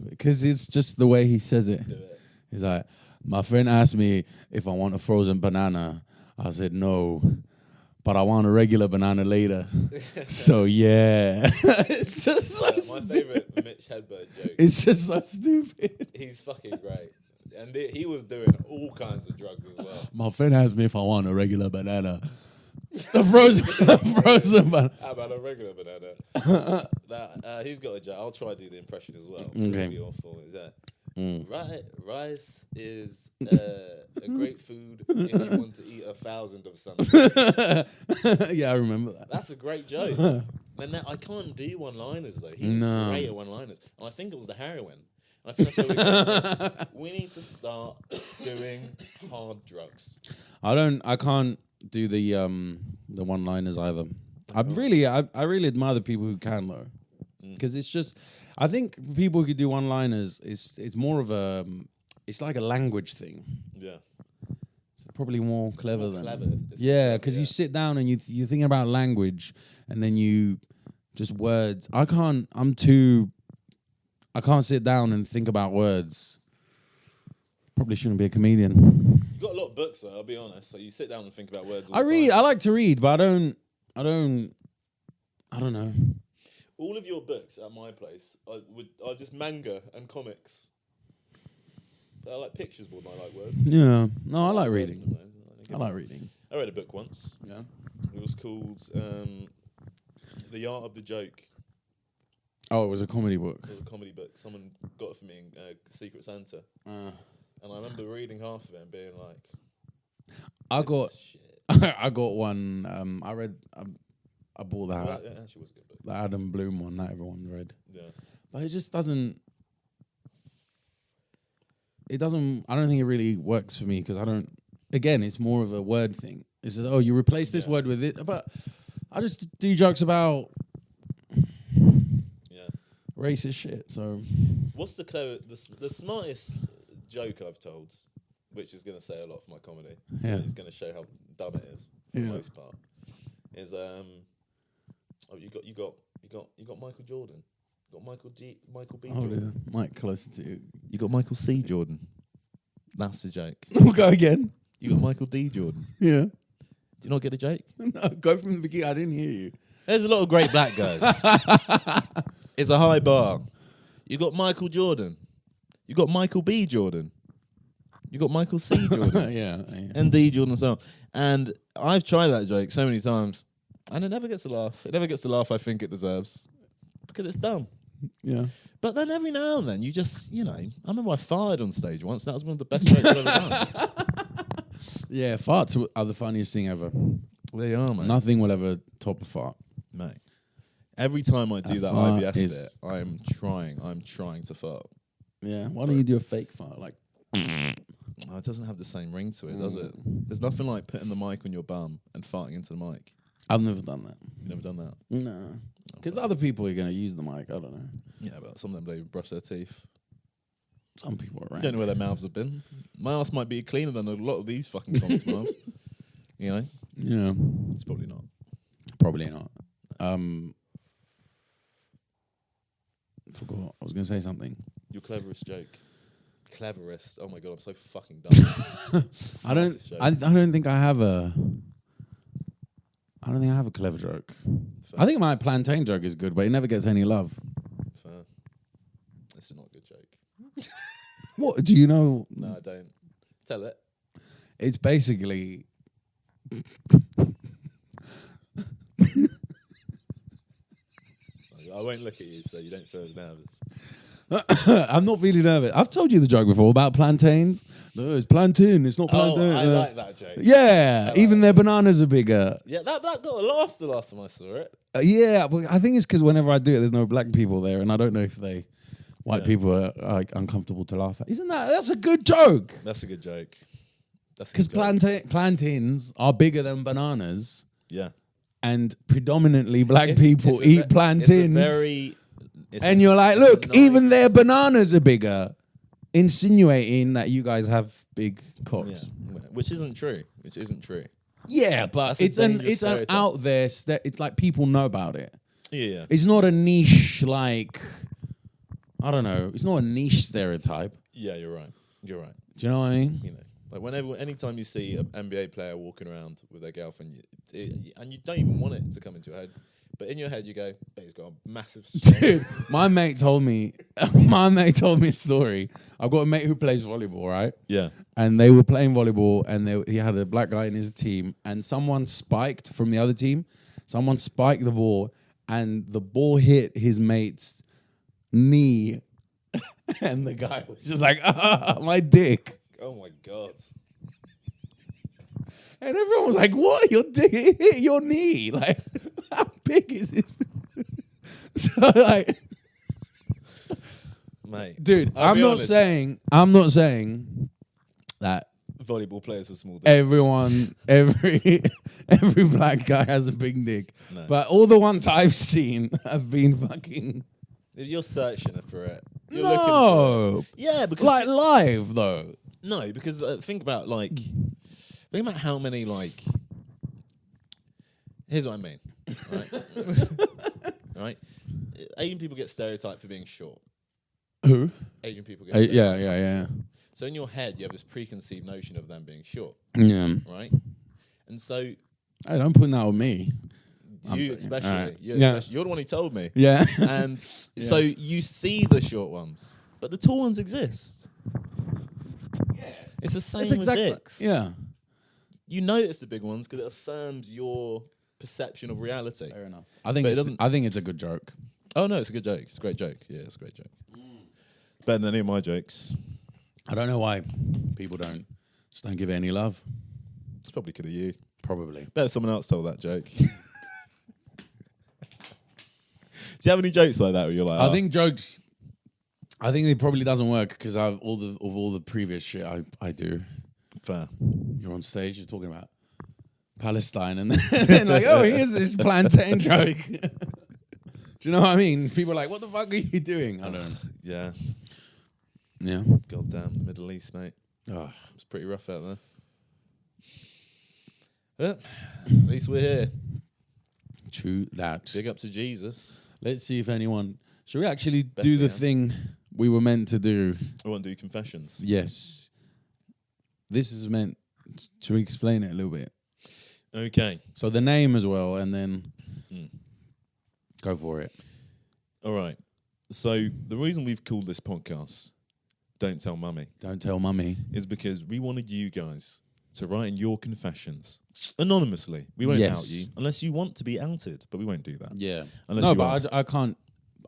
Speaker 2: Because it's just the way he says it.
Speaker 1: Do it.
Speaker 2: He's like, my friend asked me if I want a frozen banana. I said no, but I want a regular banana later. So yeah. It's just so
Speaker 1: my favourite Mitch Hedberg joke.
Speaker 2: It's just so stupid.
Speaker 1: He's fucking great. And he was doing all kinds of drugs as well.
Speaker 2: My friend asked me if I want a regular banana. A frozen banana.
Speaker 1: How about a regular banana? He's got a joke. I'll try to do the impression as well.
Speaker 2: Okay.
Speaker 1: It'll be awful. Is that rice is a great food if you want to eat 1,000 of something.
Speaker 2: Yeah, I remember that.
Speaker 1: That's a great joke. And I can't do one-liners though. He was great at one-liners, and I think it was the heroin. And I think that's where we need to start doing hard drugs.
Speaker 2: I can't do the one-liners either. I really admire the people who can though, because it's just, I think people who could do one-liners it's more of a, it's like a language thing. Yeah, it's probably more clever than yeah, because you sit down and you're thinking about language, and then you just words. I can't sit down and think about words. Probably shouldn't be a comedian.
Speaker 1: You've got a lot of books though, I'll be honest. So you sit down and think about words all
Speaker 2: I
Speaker 1: the
Speaker 2: read.
Speaker 1: time.
Speaker 2: I like to read, but I don't know.
Speaker 1: All of your books at my place are just manga and comics. But I like pictures more than I like words.
Speaker 2: Yeah. No, I like reading. I like reading.
Speaker 1: I read a book once.
Speaker 2: Yeah.
Speaker 1: It was called The Art of the Joke.
Speaker 2: Oh, it was a comedy book.
Speaker 1: It was a comedy book. Someone got it for me in Secret Santa. And I remember reading half of it and being like,
Speaker 2: I got one. I bought that.
Speaker 1: That actually was a good book.
Speaker 2: The Adam Bloom one that everyone read.
Speaker 1: Yeah.
Speaker 2: But it just doesn't. I don't think it really works for me because I don't. Again, it's more of a word thing. It's just, oh, you replace this word with it. But I just do jokes about racist shit. So
Speaker 1: What's the smartest joke I've told, which is going to say a lot for my comedy. It's going to show how dumb it is for the most part. Is you got Michael Jordan, you got Michael B. Jordan.
Speaker 2: Mic closer to you.
Speaker 1: You got Michael C. Jordan. That's the joke.
Speaker 2: We'll go again.
Speaker 1: You got Michael D. Jordan.
Speaker 2: Yeah.
Speaker 1: Do you not get the joke?
Speaker 2: No, go from the beginning. I didn't hear you.
Speaker 1: There's a lot of great black guys. It's a high bar. You got Michael Jordan. You got Michael B. Jordan. You got Michael C. Jordan.
Speaker 2: yeah.
Speaker 1: And D. Jordan and so on. And I've tried that joke so many times, and it never gets a laugh. It never gets the laugh I think it deserves because it's dumb.
Speaker 2: Yeah.
Speaker 1: But then every now and then you just, I remember I farted on stage once. And that was one of the best jokes I've ever done.
Speaker 2: Yeah, farts are the funniest thing ever.
Speaker 1: They are, mate.
Speaker 2: Nothing will ever top a fart.
Speaker 1: Mate. Every time I do that
Speaker 2: fart
Speaker 1: IBS
Speaker 2: is-
Speaker 1: bit, I'm trying to fart.
Speaker 2: Yeah. Why don't you do a fake fart? Like,
Speaker 1: Oh, it doesn't have the same ring to it, does it? There's nothing like putting the mic on your bum and farting into the mic.
Speaker 2: I've never done that.
Speaker 1: You've never done that?
Speaker 2: No. Because other people are going to use the mic. I don't know.
Speaker 1: Yeah, but some of them don't brush their teeth.
Speaker 2: Some people are
Speaker 1: You
Speaker 2: right.
Speaker 1: don't know where their mouths have been. My ass might be cleaner than a lot of these fucking comics' mouths.
Speaker 2: Yeah.
Speaker 1: It's probably not.
Speaker 2: Probably not. Forgot. I was going to say something.
Speaker 1: Your cleverest joke. Cleverest. Oh my god, I'm so fucking dumb.
Speaker 2: I don't think I have a clever joke.
Speaker 1: Fair.
Speaker 2: I think my plantain joke is good, but it never gets any love.
Speaker 1: Fair. This is not a good joke.
Speaker 2: What do you know?
Speaker 1: No, I don't. Tell it.
Speaker 2: It's basically
Speaker 1: I won't look at you so you don't feel nervous.
Speaker 2: I'm not feeling nervous. I've told you the joke before about plantains. No, it's plantain. It's not plantain.
Speaker 1: Oh, I like that joke.
Speaker 2: Yeah, even their bananas are bigger.
Speaker 1: Yeah, that got a laugh the last time I saw it.
Speaker 2: Yeah, but I think it's because whenever I do it, there's no black people there, and I don't know if white people are like uncomfortable to laugh at. That's a good joke?
Speaker 1: That's a good joke.
Speaker 2: Because plantains are bigger than bananas,
Speaker 1: Yeah.
Speaker 2: and predominantly black people eat plantains. And you're like, look, even their bananas are bigger, insinuating that you guys have big cocks.
Speaker 1: Yeah. Which isn't true.
Speaker 2: Yeah, but
Speaker 1: That's
Speaker 2: it's an out there. It's like people know about it.
Speaker 1: Yeah.
Speaker 2: It's not a niche like, I don't know. It's not a niche stereotype.
Speaker 1: Yeah, you're right.
Speaker 2: Do you know what I mean?
Speaker 1: Like anytime you see an NBA player walking around with their girlfriend, and you don't even want it to come into your head, but in your head you go, "But he's got a massive."
Speaker 2: Dude, my mate told me a story. I've got a mate who plays volleyball, right?
Speaker 1: Yeah.
Speaker 2: And they were playing volleyball, and he had a black guy in his team, and someone spiked from the other team. Someone spiked the ball, and the ball hit his mate's knee, and the guy was just like, my dick.
Speaker 1: Oh my god.
Speaker 2: And everyone was like, what? Your dick hit your knee? Like, how big is it? So like,
Speaker 1: Mate.
Speaker 2: dude, I'm not saying that
Speaker 1: volleyball players with small dicks.
Speaker 2: every black guy has a big dick.
Speaker 1: No.
Speaker 2: But all the ones I've seen have been fucking.
Speaker 1: You're searching for it. You're
Speaker 2: No.
Speaker 1: looking for it. Yeah, because
Speaker 2: Like live though.
Speaker 1: no, because think about how many Here's what I mean. Right. Right. Asian people get stereotyped for being short.
Speaker 2: Who?
Speaker 1: Asian people get
Speaker 2: Yeah.
Speaker 1: So in your head, you have this preconceived notion of them being short,
Speaker 2: Yeah.
Speaker 1: right? And so
Speaker 2: Hey, don't put that on me.
Speaker 1: you especially,
Speaker 2: Right.
Speaker 1: you're the one who told me.
Speaker 2: Yeah.
Speaker 1: And so you see the short ones, but the tall ones exist. Yeah. It's the same with dicks.
Speaker 2: Yeah.
Speaker 1: You notice the big ones because it affirms your perception of reality.
Speaker 2: Fair enough. I think it's a good joke.
Speaker 1: Oh no, it's a good joke. It's a great joke. Yeah, it's a great joke. Better than any of my jokes.
Speaker 2: I don't know why people just don't give it any love.
Speaker 1: It's probably because of you.
Speaker 2: Probably.
Speaker 1: Better someone else told that joke. Do you have any jokes like that where you're like,
Speaker 2: I think it probably doesn't work because of all the previous shit I do.
Speaker 1: fair.
Speaker 2: You're on stage, you're talking about Palestine, and then like, oh, here's this plantain joke. Do you know what I mean? People are like, what the fuck are you doing? I don't know.
Speaker 1: Yeah.
Speaker 2: Yeah.
Speaker 1: Goddamn, the Middle East, mate.
Speaker 2: Oh.
Speaker 1: It's pretty rough out there. But at least we're here.
Speaker 2: True that.
Speaker 1: Big up to Jesus.
Speaker 2: Let's see if anyone... Should we actually do the
Speaker 1: Bethlehem.
Speaker 2: thing we were meant to do?
Speaker 1: I want to do confessions.
Speaker 2: Yes. This is meant... Should we explain it a little bit?
Speaker 1: Okay.
Speaker 2: So the name as well, and then... Go for it.
Speaker 1: All right. So the reason we've called this podcast Don't Tell Mummy
Speaker 2: Don't tell mummy.
Speaker 1: is because we wanted you guys to write in your confessions anonymously. We won't out you unless you want to be outed, but we won't do that.
Speaker 2: Yeah.
Speaker 1: Unless
Speaker 2: no,
Speaker 1: you
Speaker 2: but
Speaker 1: ask.
Speaker 2: I can't...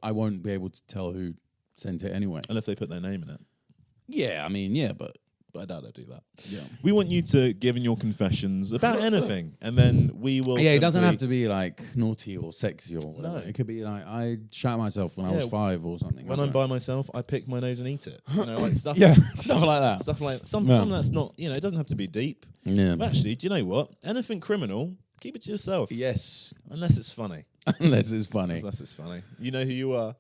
Speaker 2: I won't be able to tell who sent it anyway.
Speaker 1: Unless they put their name in it.
Speaker 2: Yeah, I mean, yeah, but...
Speaker 1: But I doubt they'll do that.
Speaker 2: Yeah.
Speaker 1: We want you to give in your confessions about anything, and then we will.
Speaker 2: Yeah, it doesn't have to be like naughty or sexy or whatever.
Speaker 1: No.
Speaker 2: It could be like I shat myself when I was 5 or something.
Speaker 1: When I'm by myself, I pick my nose and eat it. You know, like stuff.
Speaker 2: Yeah, stuff like that.
Speaker 1: Stuff like something that's not. You know, it doesn't have to be deep.
Speaker 2: Yeah.
Speaker 1: But actually, do you know what? Anything criminal, keep it to yourself.
Speaker 2: Yes.
Speaker 1: Unless it's funny.
Speaker 2: Unless it's funny.
Speaker 1: Unless it's funny. You know who you are.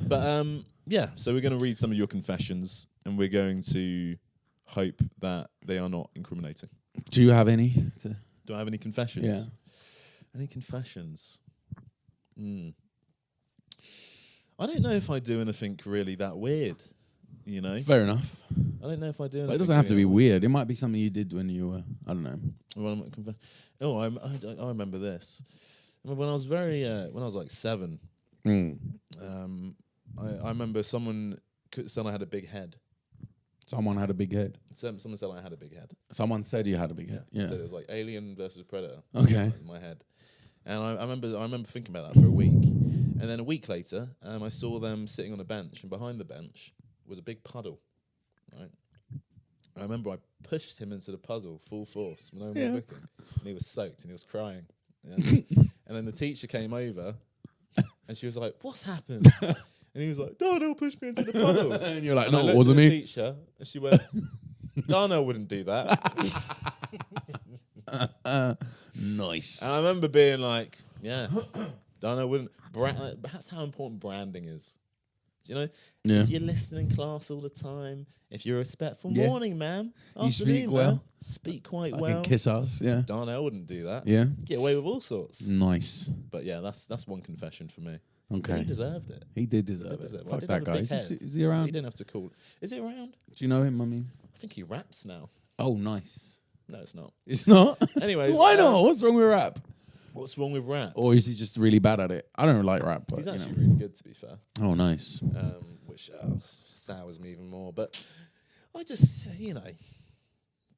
Speaker 1: But yeah. So we're going to read some of your confessions, and we're going to hope that they are not incriminating.
Speaker 2: Do you have any?
Speaker 1: Do I have any confessions?
Speaker 2: Yeah.
Speaker 1: Any confessions? I don't know if I do anything really that weird. You know?
Speaker 2: Fair enough.
Speaker 1: I don't know if I do anything.
Speaker 2: But it doesn't have to be
Speaker 1: really
Speaker 2: weird. It might be something you did when you were, I don't know.
Speaker 1: Well, I remember this. When I was when I was like 7, I remember someone said I had a big head.
Speaker 2: Someone had a big head.
Speaker 1: Someone said I had a big head.
Speaker 2: Someone said you had a big head. Yeah.
Speaker 1: So it was like Alien versus Predator.
Speaker 2: Okay.
Speaker 1: In my head, and I remember thinking about that for a week, and then a week later, I saw them sitting on a bench, and behind the bench was a big puddle. Right. I remember I pushed him into the puddle full force when no one was looking, and he was soaked and he was crying. Yeah? And then the teacher came over, and she was like, "What's happened?" And he was like, "Darnell pushed me into the puddle."
Speaker 2: And you're like,
Speaker 1: and
Speaker 2: no,
Speaker 1: I
Speaker 2: it
Speaker 1: looked
Speaker 2: wasn't
Speaker 1: at the
Speaker 2: me.
Speaker 1: teacher, and she went, "Darnell wouldn't do that."
Speaker 2: Nice.
Speaker 1: And I remember being like, "Yeah, Darnell wouldn't." That's how important branding is. Do you know?
Speaker 2: Yeah.
Speaker 1: If you're listening in class all the time, if you're respectful, morning, ma'am.
Speaker 2: You speak well.
Speaker 1: ma'am. Speak quite
Speaker 2: I
Speaker 1: well.
Speaker 2: can kiss us. Yeah.
Speaker 1: Darnell wouldn't do that.
Speaker 2: Yeah.
Speaker 1: Get away with all sorts.
Speaker 2: Nice.
Speaker 1: But yeah, that's one confession for me.
Speaker 2: Okay.
Speaker 1: He deserved it.
Speaker 2: He did deserve
Speaker 1: He
Speaker 2: it.
Speaker 1: did.
Speaker 2: Fuck
Speaker 1: Did
Speaker 2: that
Speaker 1: have a
Speaker 2: guy.
Speaker 1: big
Speaker 2: Is he,
Speaker 1: head.
Speaker 2: is he around?
Speaker 1: He didn't have to call. Is he around?
Speaker 2: Do you know him? I mean,
Speaker 1: I think he raps now.
Speaker 2: oh, nice.
Speaker 1: No, it's not.
Speaker 2: It's not.
Speaker 1: Anyways,
Speaker 2: Why not? What's wrong with rap?
Speaker 1: What's wrong with rap?
Speaker 2: Or is he just really bad at it? I don't like rap. But,
Speaker 1: He's
Speaker 2: you
Speaker 1: actually
Speaker 2: know.
Speaker 1: really good, to be fair.
Speaker 2: Oh, nice.
Speaker 1: Which sours me even more. But I just,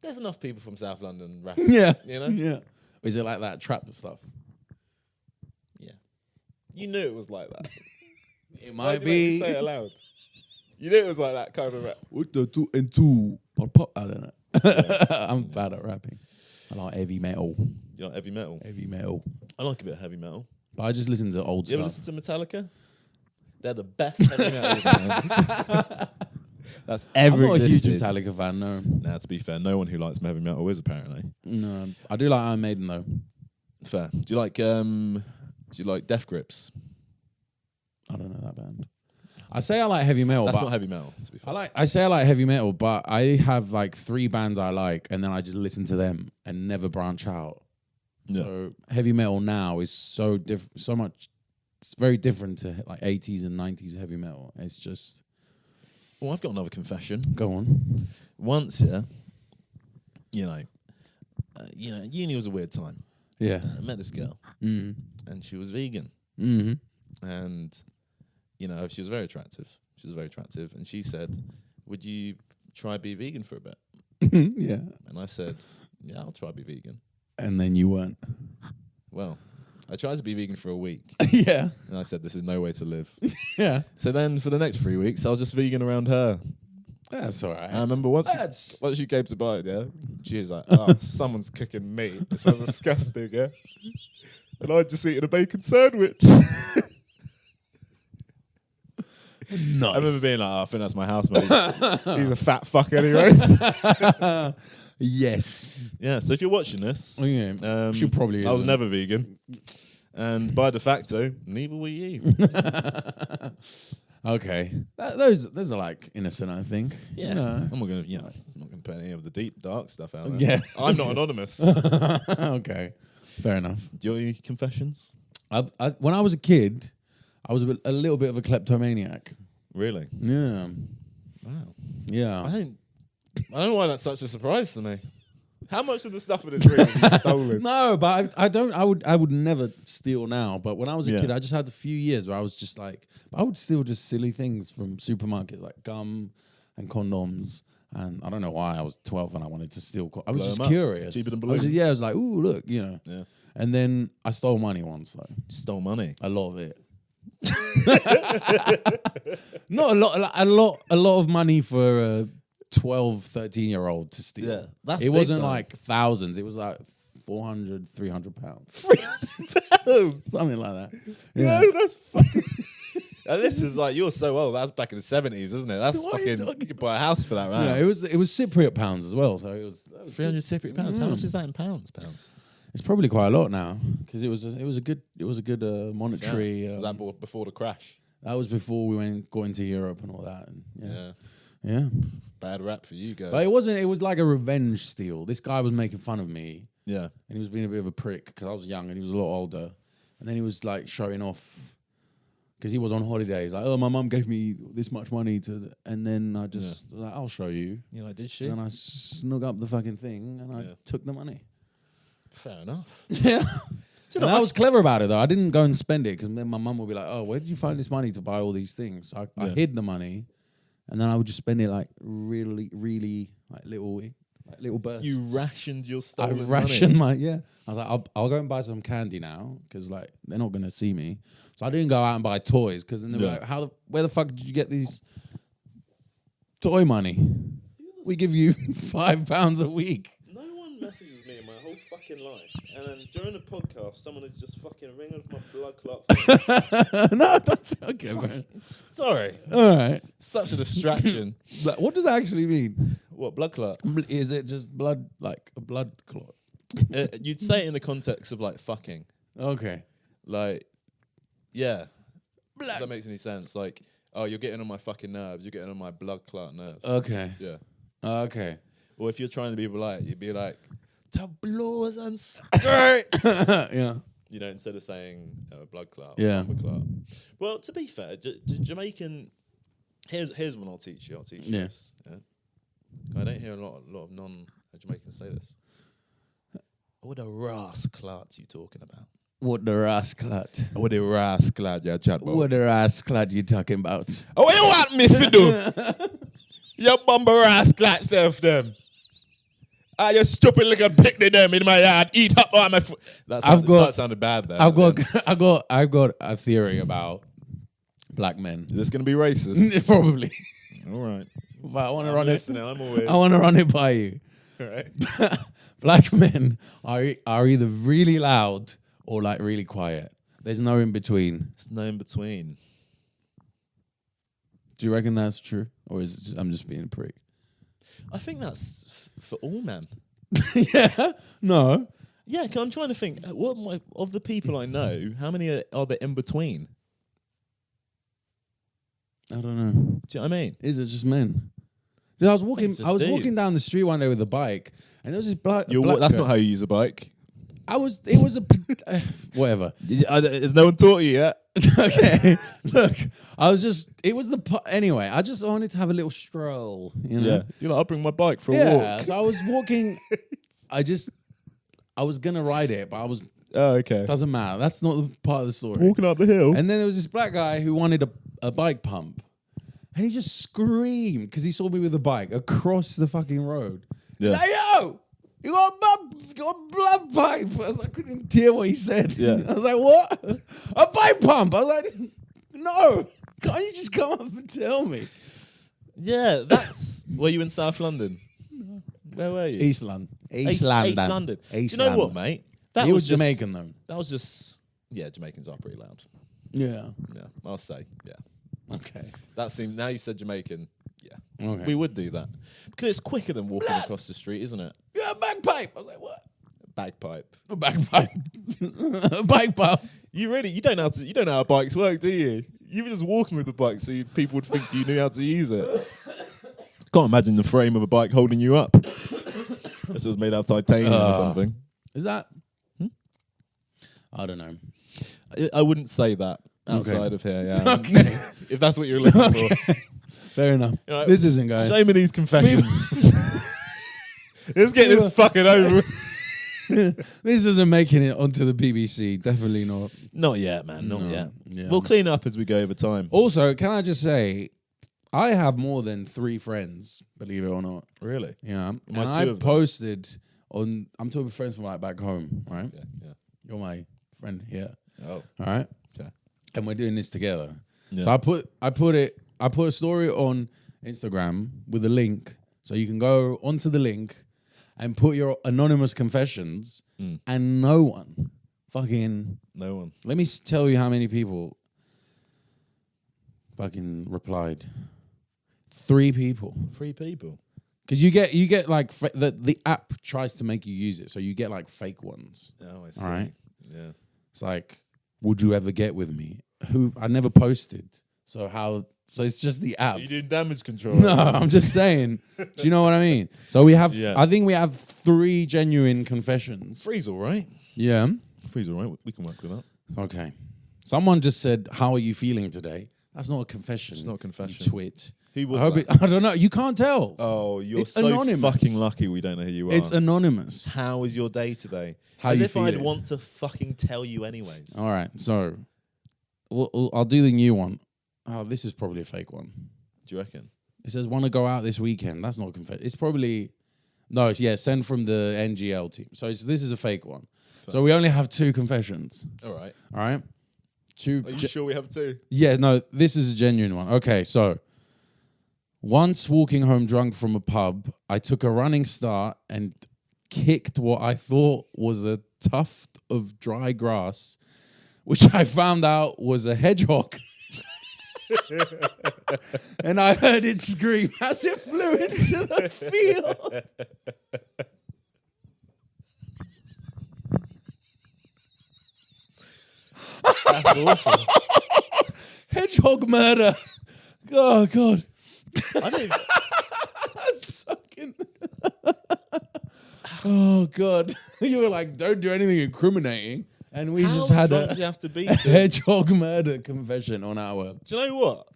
Speaker 1: there's enough people from South London rapping.
Speaker 2: Yeah.
Speaker 1: You know?
Speaker 2: Yeah. Is it like that trap stuff?
Speaker 1: Yeah. You knew it was like that.
Speaker 2: It
Speaker 1: Why
Speaker 2: might
Speaker 1: did you make me
Speaker 2: be.
Speaker 1: say it aloud? You knew it was like that kind of rap.
Speaker 2: With the 2 and 2. Pop, pop. I don't know. I'm bad at rapping. I like heavy metal.
Speaker 1: You like heavy metal?
Speaker 2: Heavy metal.
Speaker 1: I like a bit of heavy metal.
Speaker 2: But I just listen to old
Speaker 1: You ever
Speaker 2: stuff.
Speaker 1: listen to Metallica? They're the best heavy metal that's ever
Speaker 2: I'm not
Speaker 1: existed.
Speaker 2: a huge Metallica fan, no.
Speaker 1: Nah, to be fair, no one who likes heavy metal is apparently.
Speaker 2: No. I do like Iron Maiden, though.
Speaker 1: Fair. Do you like Death Grips?
Speaker 2: I don't know that band. I say I like heavy metal,
Speaker 1: That's
Speaker 2: but
Speaker 1: not heavy metal, to be fair.
Speaker 2: I say I like heavy metal, but I have like 3 bands I like, and then I just listen to them and never branch out.
Speaker 1: Yeah.
Speaker 2: So heavy metal now is so much. It's very different to like 80s and 90s heavy metal. It's just
Speaker 1: Well, I've got another confession.
Speaker 2: go on.
Speaker 1: Once, uni was a weird time.
Speaker 2: Yeah.
Speaker 1: I met this girl,
Speaker 2: Mm.
Speaker 1: and she was vegan,
Speaker 2: Mm-hmm.
Speaker 1: and she was very attractive. She was very attractive, and she said, "Would you try be vegan for a bit?"
Speaker 2: Yeah.
Speaker 1: And I said, "Yeah, I'll try be vegan."
Speaker 2: And then you weren't.
Speaker 1: Well, I tried to be vegan for a week,
Speaker 2: Yeah.
Speaker 1: and I said, "This is no way to live."
Speaker 2: Yeah.
Speaker 1: So then, for the next 3 weeks, I was just vegan around her.
Speaker 2: That's all right.
Speaker 1: And I remember once she came to buy it, she was like, "Oh, someone's cooking meat. It smells disgusting, yeah." And I'd just eaten a bacon sandwich.
Speaker 2: Nice.
Speaker 1: I remember being like, "Oh, I think that's my housemate. He's a fat fuck, anyways."
Speaker 2: Yes.
Speaker 1: Yeah. So if you're watching this,
Speaker 2: She probably
Speaker 1: I was
Speaker 2: isn't.
Speaker 1: never vegan, and by de facto, neither were you.
Speaker 2: Okay, those are like innocent, I think.
Speaker 1: Yeah,
Speaker 2: You know.
Speaker 1: I'm not gonna put any of the deep dark stuff out there.
Speaker 2: Yeah.
Speaker 1: I'm not anonymous.
Speaker 2: Okay, fair enough.
Speaker 1: Do you have any confessions?
Speaker 2: When I was a kid, I was a little bit of a kleptomaniac.
Speaker 1: Really?
Speaker 2: Yeah,
Speaker 1: Wow.
Speaker 2: yeah.
Speaker 1: I don't know why that's such a surprise to me. How much of the stuff in this room have you stolen?
Speaker 2: No, but I don't. I would never steal now. But when I was a
Speaker 1: Yeah.
Speaker 2: kid, I just had a few years where I was just like, I would steal just silly things from supermarkets like gum and condoms. And I don't know why I was 12 and I wanted to steal. I was
Speaker 1: Blow
Speaker 2: just
Speaker 1: 'em up.
Speaker 2: curious.
Speaker 1: Cheaper than
Speaker 2: I was
Speaker 1: balloons.
Speaker 2: I was like, ooh, look, you know.
Speaker 1: Yeah.
Speaker 2: And then I stole money once, though.
Speaker 1: Stole money.
Speaker 2: A lot of it. Not a lot. A lot of money for a 12, 13-year-old to steal.
Speaker 1: Yeah, that's
Speaker 2: it
Speaker 1: big
Speaker 2: wasn't
Speaker 1: time.
Speaker 2: like thousands. It was like 400, 300 pounds.
Speaker 1: £300.
Speaker 2: Something like that.
Speaker 1: Yeah,
Speaker 2: Yeah.
Speaker 1: that's fucking. And this is like, you're so old. That's back in the 70s, isn't it? That's
Speaker 2: What are you
Speaker 1: fucking.
Speaker 2: talking
Speaker 1: You could buy a house for that, right?
Speaker 2: Yeah, it was Cypriot pounds as well. So it was
Speaker 1: 300 Cypriot pounds. How much is that in pounds?
Speaker 2: It's probably quite a lot now because it was a good monetary.
Speaker 1: Was that before the crash?
Speaker 2: That was before we got into Europe and all that. And yeah.
Speaker 1: Bad rap for you guys.
Speaker 2: But it wasn't. It was like a revenge steal. This guy was making fun of me,
Speaker 1: Yeah.
Speaker 2: and he was being a bit of a prick because I was young and he was a lot older. And then he was like showing off because he was on holidays. Like, oh, my mum gave me this much money and then I just was like, I'll show you.
Speaker 1: You're like, did she?
Speaker 2: And I snuck up the fucking thing and I
Speaker 1: Yeah.
Speaker 2: took the money.
Speaker 1: Fair enough.
Speaker 2: Yeah. And I was clever about it though. I didn't go and spend it because then my mum would be like, "Oh, where did you find this money to buy all these things?" So I hid the money, and then I would just spend it like really, really like little bursts.
Speaker 1: You rationed your stolen money.
Speaker 2: rationed my I was like, I'll go and buy some candy now because like they're not gonna see me. So I didn't go out and buy toys because then they were like, where the fuck did you get these toy money? We give you £5 a week.
Speaker 1: No one messages me in my whole fucking life, and then during the podcast, someone is just fucking ringing off my blood clot phone.
Speaker 2: No, okay, man.
Speaker 1: Sorry.
Speaker 2: All right.
Speaker 1: Such a distraction.
Speaker 2: Like, what does that actually mean?
Speaker 1: What, blood clot?
Speaker 2: Is it just blood, like a blood clot?
Speaker 1: You'd say it in the context of like fucking.
Speaker 2: Okay.
Speaker 1: Like, yeah. If that makes any sense. Like, oh, you're getting on my fucking nerves. You're getting on my blood clot nerves.
Speaker 2: Okay.
Speaker 1: Yeah.
Speaker 2: Okay.
Speaker 1: Or if you're trying to be polite, you'd be like, tableaus and skirts.
Speaker 2: Yeah.
Speaker 1: You know, instead of saying blood clot.
Speaker 2: Yeah.
Speaker 1: Blood clot. Well, to be fair, Jamaican. Here's one I'll teach you.
Speaker 2: Yeah.
Speaker 1: This. Yeah. I don't hear a lot of non-Jamaicans say this. What the rasclat you talking about?
Speaker 2: What the rasclat?
Speaker 1: What the rasclat you chat about?
Speaker 2: What the rasclat you talking about?
Speaker 1: Oh, what you want me to do? You bumper rasclat self them. Ah, you stupid little picnic them in my yard. Eat up all my food. That sounded bad there.
Speaker 2: I've got a theory about black men.
Speaker 1: Is this going to be racist?
Speaker 2: Probably.
Speaker 1: All right.
Speaker 2: But I want to
Speaker 1: I'm
Speaker 2: run it.
Speaker 1: listening. I'm always.
Speaker 2: I want to run it by you.
Speaker 1: All right.
Speaker 2: Black men are either really loud or like really quiet. There's no in between.
Speaker 1: It's no in between.
Speaker 2: Do you reckon that's true, or is it I'm just being a prick?
Speaker 1: I think that's for all men.
Speaker 2: Yeah. No.
Speaker 1: Yeah, 'cause I'm trying to think. Of the people I know, how many are there in between?
Speaker 2: I don't know.
Speaker 1: Do you know what I mean?
Speaker 2: Is it just men? Dude, I was walking
Speaker 1: It's just
Speaker 2: walking
Speaker 1: dudes.
Speaker 2: down the street one day with a bike, and there was this black.
Speaker 1: That's not how you use a bike.
Speaker 2: It was a whatever.
Speaker 1: Has no one taught you yet?
Speaker 2: Okay, look, anyway. I just wanted to have a little stroll, you know.
Speaker 1: Yeah. You're like, I'll bring my bike for a
Speaker 2: Yeah,
Speaker 1: walk.
Speaker 2: so I was walking. I was gonna ride it, but I was.
Speaker 1: Oh, okay.
Speaker 2: Doesn't matter. That's not the part of the story.
Speaker 1: Walking up the hill.
Speaker 2: And then there was this black guy who wanted a bike pump, and he just screamed because he saw me with a bike across the fucking road.
Speaker 1: Yeah.
Speaker 2: Like, yo, you got a blood pipe. I couldn't hear what he said.
Speaker 1: Yeah.
Speaker 2: I was like, what? A bike pump. I was like, no. Can't you just come up and tell me?
Speaker 1: Yeah, that's. Were you in South London? Where were you?
Speaker 2: East London. East London.
Speaker 1: Do you know what, mate? That
Speaker 2: He was
Speaker 1: just,
Speaker 2: Jamaican though.
Speaker 1: That was just. Yeah, Jamaicans are pretty loud.
Speaker 2: Yeah.
Speaker 1: Yeah, I'll say. Yeah.
Speaker 2: Okay.
Speaker 1: That seemed. Now you said Jamaican. Yeah.
Speaker 2: Okay.
Speaker 1: We would do that because it's quicker than walking across the street, isn't it?
Speaker 2: Yeah, a bagpipe. I was like, what?
Speaker 1: Bagpipe.
Speaker 2: A bagpipe. A bagpipe.
Speaker 1: You don't know how bikes work, do you? You were just walking with the bike, so people would think you knew how to use it. Can't imagine the frame of a bike holding you up. This was made out of titanium or something.
Speaker 2: Is that? I don't know.
Speaker 1: I wouldn't say that outside of here. Yeah.
Speaker 2: Okay.
Speaker 1: If that's what you're looking for.
Speaker 2: Fair enough.
Speaker 1: Right,
Speaker 2: this isn't going.
Speaker 1: Show me these confessions. Let's get this fucking over.
Speaker 2: This isn't making it onto the BBC. Definitely not.
Speaker 1: Not yet, man. Not yet.
Speaker 2: Yeah.
Speaker 1: We'll clean up as we go over time.
Speaker 2: Also, can I just say, I have more than 3 friends, believe it or not.
Speaker 1: Really?
Speaker 2: Yeah. And
Speaker 1: two
Speaker 2: I
Speaker 1: of them?
Speaker 2: posted on, I'm talking friends from like back home, right?
Speaker 1: Yeah.
Speaker 2: You're my friend here.
Speaker 1: Oh.
Speaker 2: All right.
Speaker 1: Okay.
Speaker 2: And we're doing this together.
Speaker 1: Yeah.
Speaker 2: So I put a story on Instagram with a link. So you can go onto the link and put your anonymous confessions and no one. Let me tell you how many people fucking replied. 3 people.
Speaker 1: 3 people.
Speaker 2: Because you get like the app tries to make you use it, so you get like fake ones.
Speaker 1: Oh, I see.
Speaker 2: All right.
Speaker 1: Yeah.
Speaker 2: It's like, would you ever get with me? Who I never posted. So how? So it's just the app.
Speaker 1: Are you doing damage control?
Speaker 2: No, I'm just saying. Do you know what I mean? So we have.
Speaker 1: Yeah.
Speaker 2: I think we have 3 genuine confessions.
Speaker 1: 3's all right.
Speaker 2: Yeah.
Speaker 1: 3's all right. We can work with that.
Speaker 2: Okay. Someone just said, "How are you feeling today?" That's not a confession.
Speaker 1: It's not a confession.
Speaker 2: You twit.
Speaker 1: Who was
Speaker 2: I hope
Speaker 1: that?
Speaker 2: I don't know. You can't tell.
Speaker 1: Oh, you're
Speaker 2: It's
Speaker 1: so
Speaker 2: anonymous.
Speaker 1: fucking lucky we don't know who you are.
Speaker 2: It's anonymous.
Speaker 1: How was your day today?
Speaker 2: How
Speaker 1: As
Speaker 2: you
Speaker 1: if I'd
Speaker 2: feeling?
Speaker 1: want to fucking tell you anyways.
Speaker 2: All right. So I'll do the new one. Oh, this is probably a fake one.
Speaker 1: Do you reckon?
Speaker 2: It says, "Want to go out this weekend?" That's not a confession. It's probably send from the NGL team. So this is a fake one. So we only have 2 confessions.
Speaker 1: All right.
Speaker 2: All right. 2.
Speaker 1: Are you sure we have 2?
Speaker 2: Yeah, no, this is a genuine one. Okay, so once walking home drunk from a pub, I took a running start and kicked what I thought was a tuft of dry grass, which I found out was a hedgehog. And I heard it scream as it flew into the field.
Speaker 1: That's awful.
Speaker 2: Hedgehog murder. Oh, God.
Speaker 1: I don't.
Speaker 2: Sucking. Oh, God. You were like, don't do anything incriminating. And we just had
Speaker 1: drunk do you have to be?
Speaker 2: a hedgehog murder confession on our...
Speaker 1: Do you know what?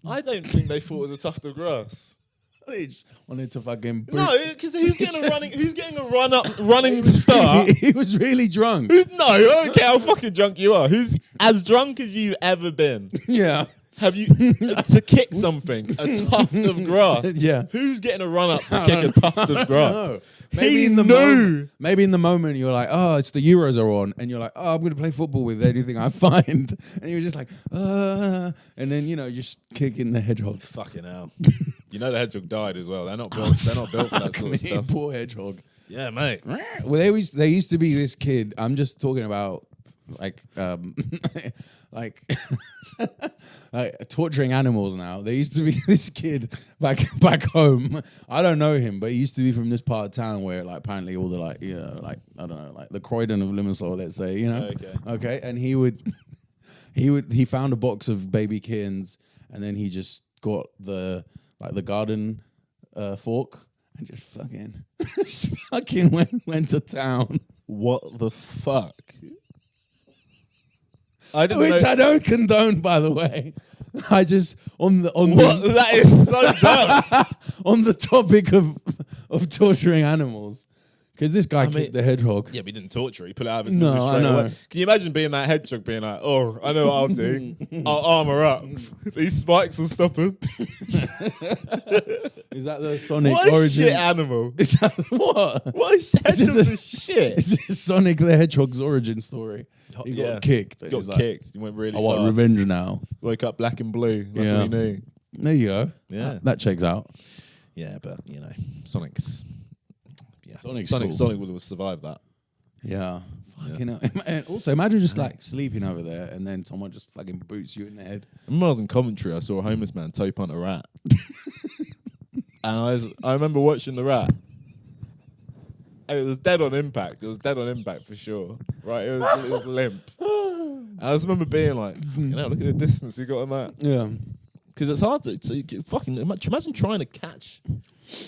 Speaker 1: I don't think they thought it was a tuft of grass.
Speaker 2: They just wanted to fucking... boot.
Speaker 1: No, because who's getting a running start?
Speaker 2: He was really drunk.
Speaker 1: I don't care how fucking drunk you are. Who's as drunk as you've ever been?
Speaker 2: Yeah.
Speaker 1: Have you to kick something? A tuft of grass.
Speaker 2: Yeah.
Speaker 1: Who's getting a run up to kick a tuft of grass?
Speaker 2: No.
Speaker 1: He
Speaker 2: Maybe
Speaker 1: knew.
Speaker 2: maybe in the moment you're like, oh, it's the Euros are on, and you're like, oh, I'm going to play football with anything I find, and you're just like, and then you're just kicking the hedgehog.
Speaker 1: Fucking hell. You know the hedgehog died as well. They're not built. They're not built for that sort of stuff.
Speaker 2: Poor hedgehog.
Speaker 1: Yeah, mate.
Speaker 2: Well, there used to be this kid. I'm just talking about like like torturing animals now. There used to be this kid back home. I don't know him, but he used to be from this part of town where like apparently all the like I don't know, like the Croydon of Limassol, let's say, you know. Okay. And he found a box of baby kittens, and then he just got the garden fork and just fucking went to town.
Speaker 1: What the fuck? I
Speaker 2: don't condone, by the way. I just
Speaker 1: that is so dumb.
Speaker 2: On the topic of torturing animals, because this guy kicked the hedgehog.
Speaker 1: Yeah, but he didn't torture. He put it out of his misery
Speaker 2: No, I
Speaker 1: straight
Speaker 2: know.
Speaker 1: away. Can you imagine being that hedgehog being like, oh, I know what I'll do. I'll armor up. These spikes will stop him.
Speaker 2: Is that the Sonic
Speaker 1: What a
Speaker 2: origin?
Speaker 1: shit animal.
Speaker 2: Is that what?
Speaker 1: What is hedgehogs are shit.
Speaker 2: Is it Sonic the Hedgehog's origin story? He got kicked.
Speaker 1: He got
Speaker 2: He's like,
Speaker 1: kicked. He went really
Speaker 2: I
Speaker 1: fast.
Speaker 2: want revenge now.
Speaker 1: Woke up black and blue. That's what he knew.
Speaker 2: There you go.
Speaker 1: Yeah.
Speaker 2: That checks out.
Speaker 1: Yeah, but, Sonic's... Yeah.
Speaker 2: Sonic's
Speaker 1: Sonic
Speaker 2: cool.
Speaker 1: Sonic would have survived that.
Speaker 2: Yeah. Fucking hell. And also, imagine just like sleeping over there and then someone just fucking boots you in the head.
Speaker 1: When I was in Coventry, I saw a homeless man toe punt a rat. And I remember watching the rat. And it was dead on impact. It was dead on impact for sure. Right? It was limp. I just remember being like, look at the distance you got on that.
Speaker 2: Yeah.
Speaker 1: Because it's hard to fucking imagine trying to catch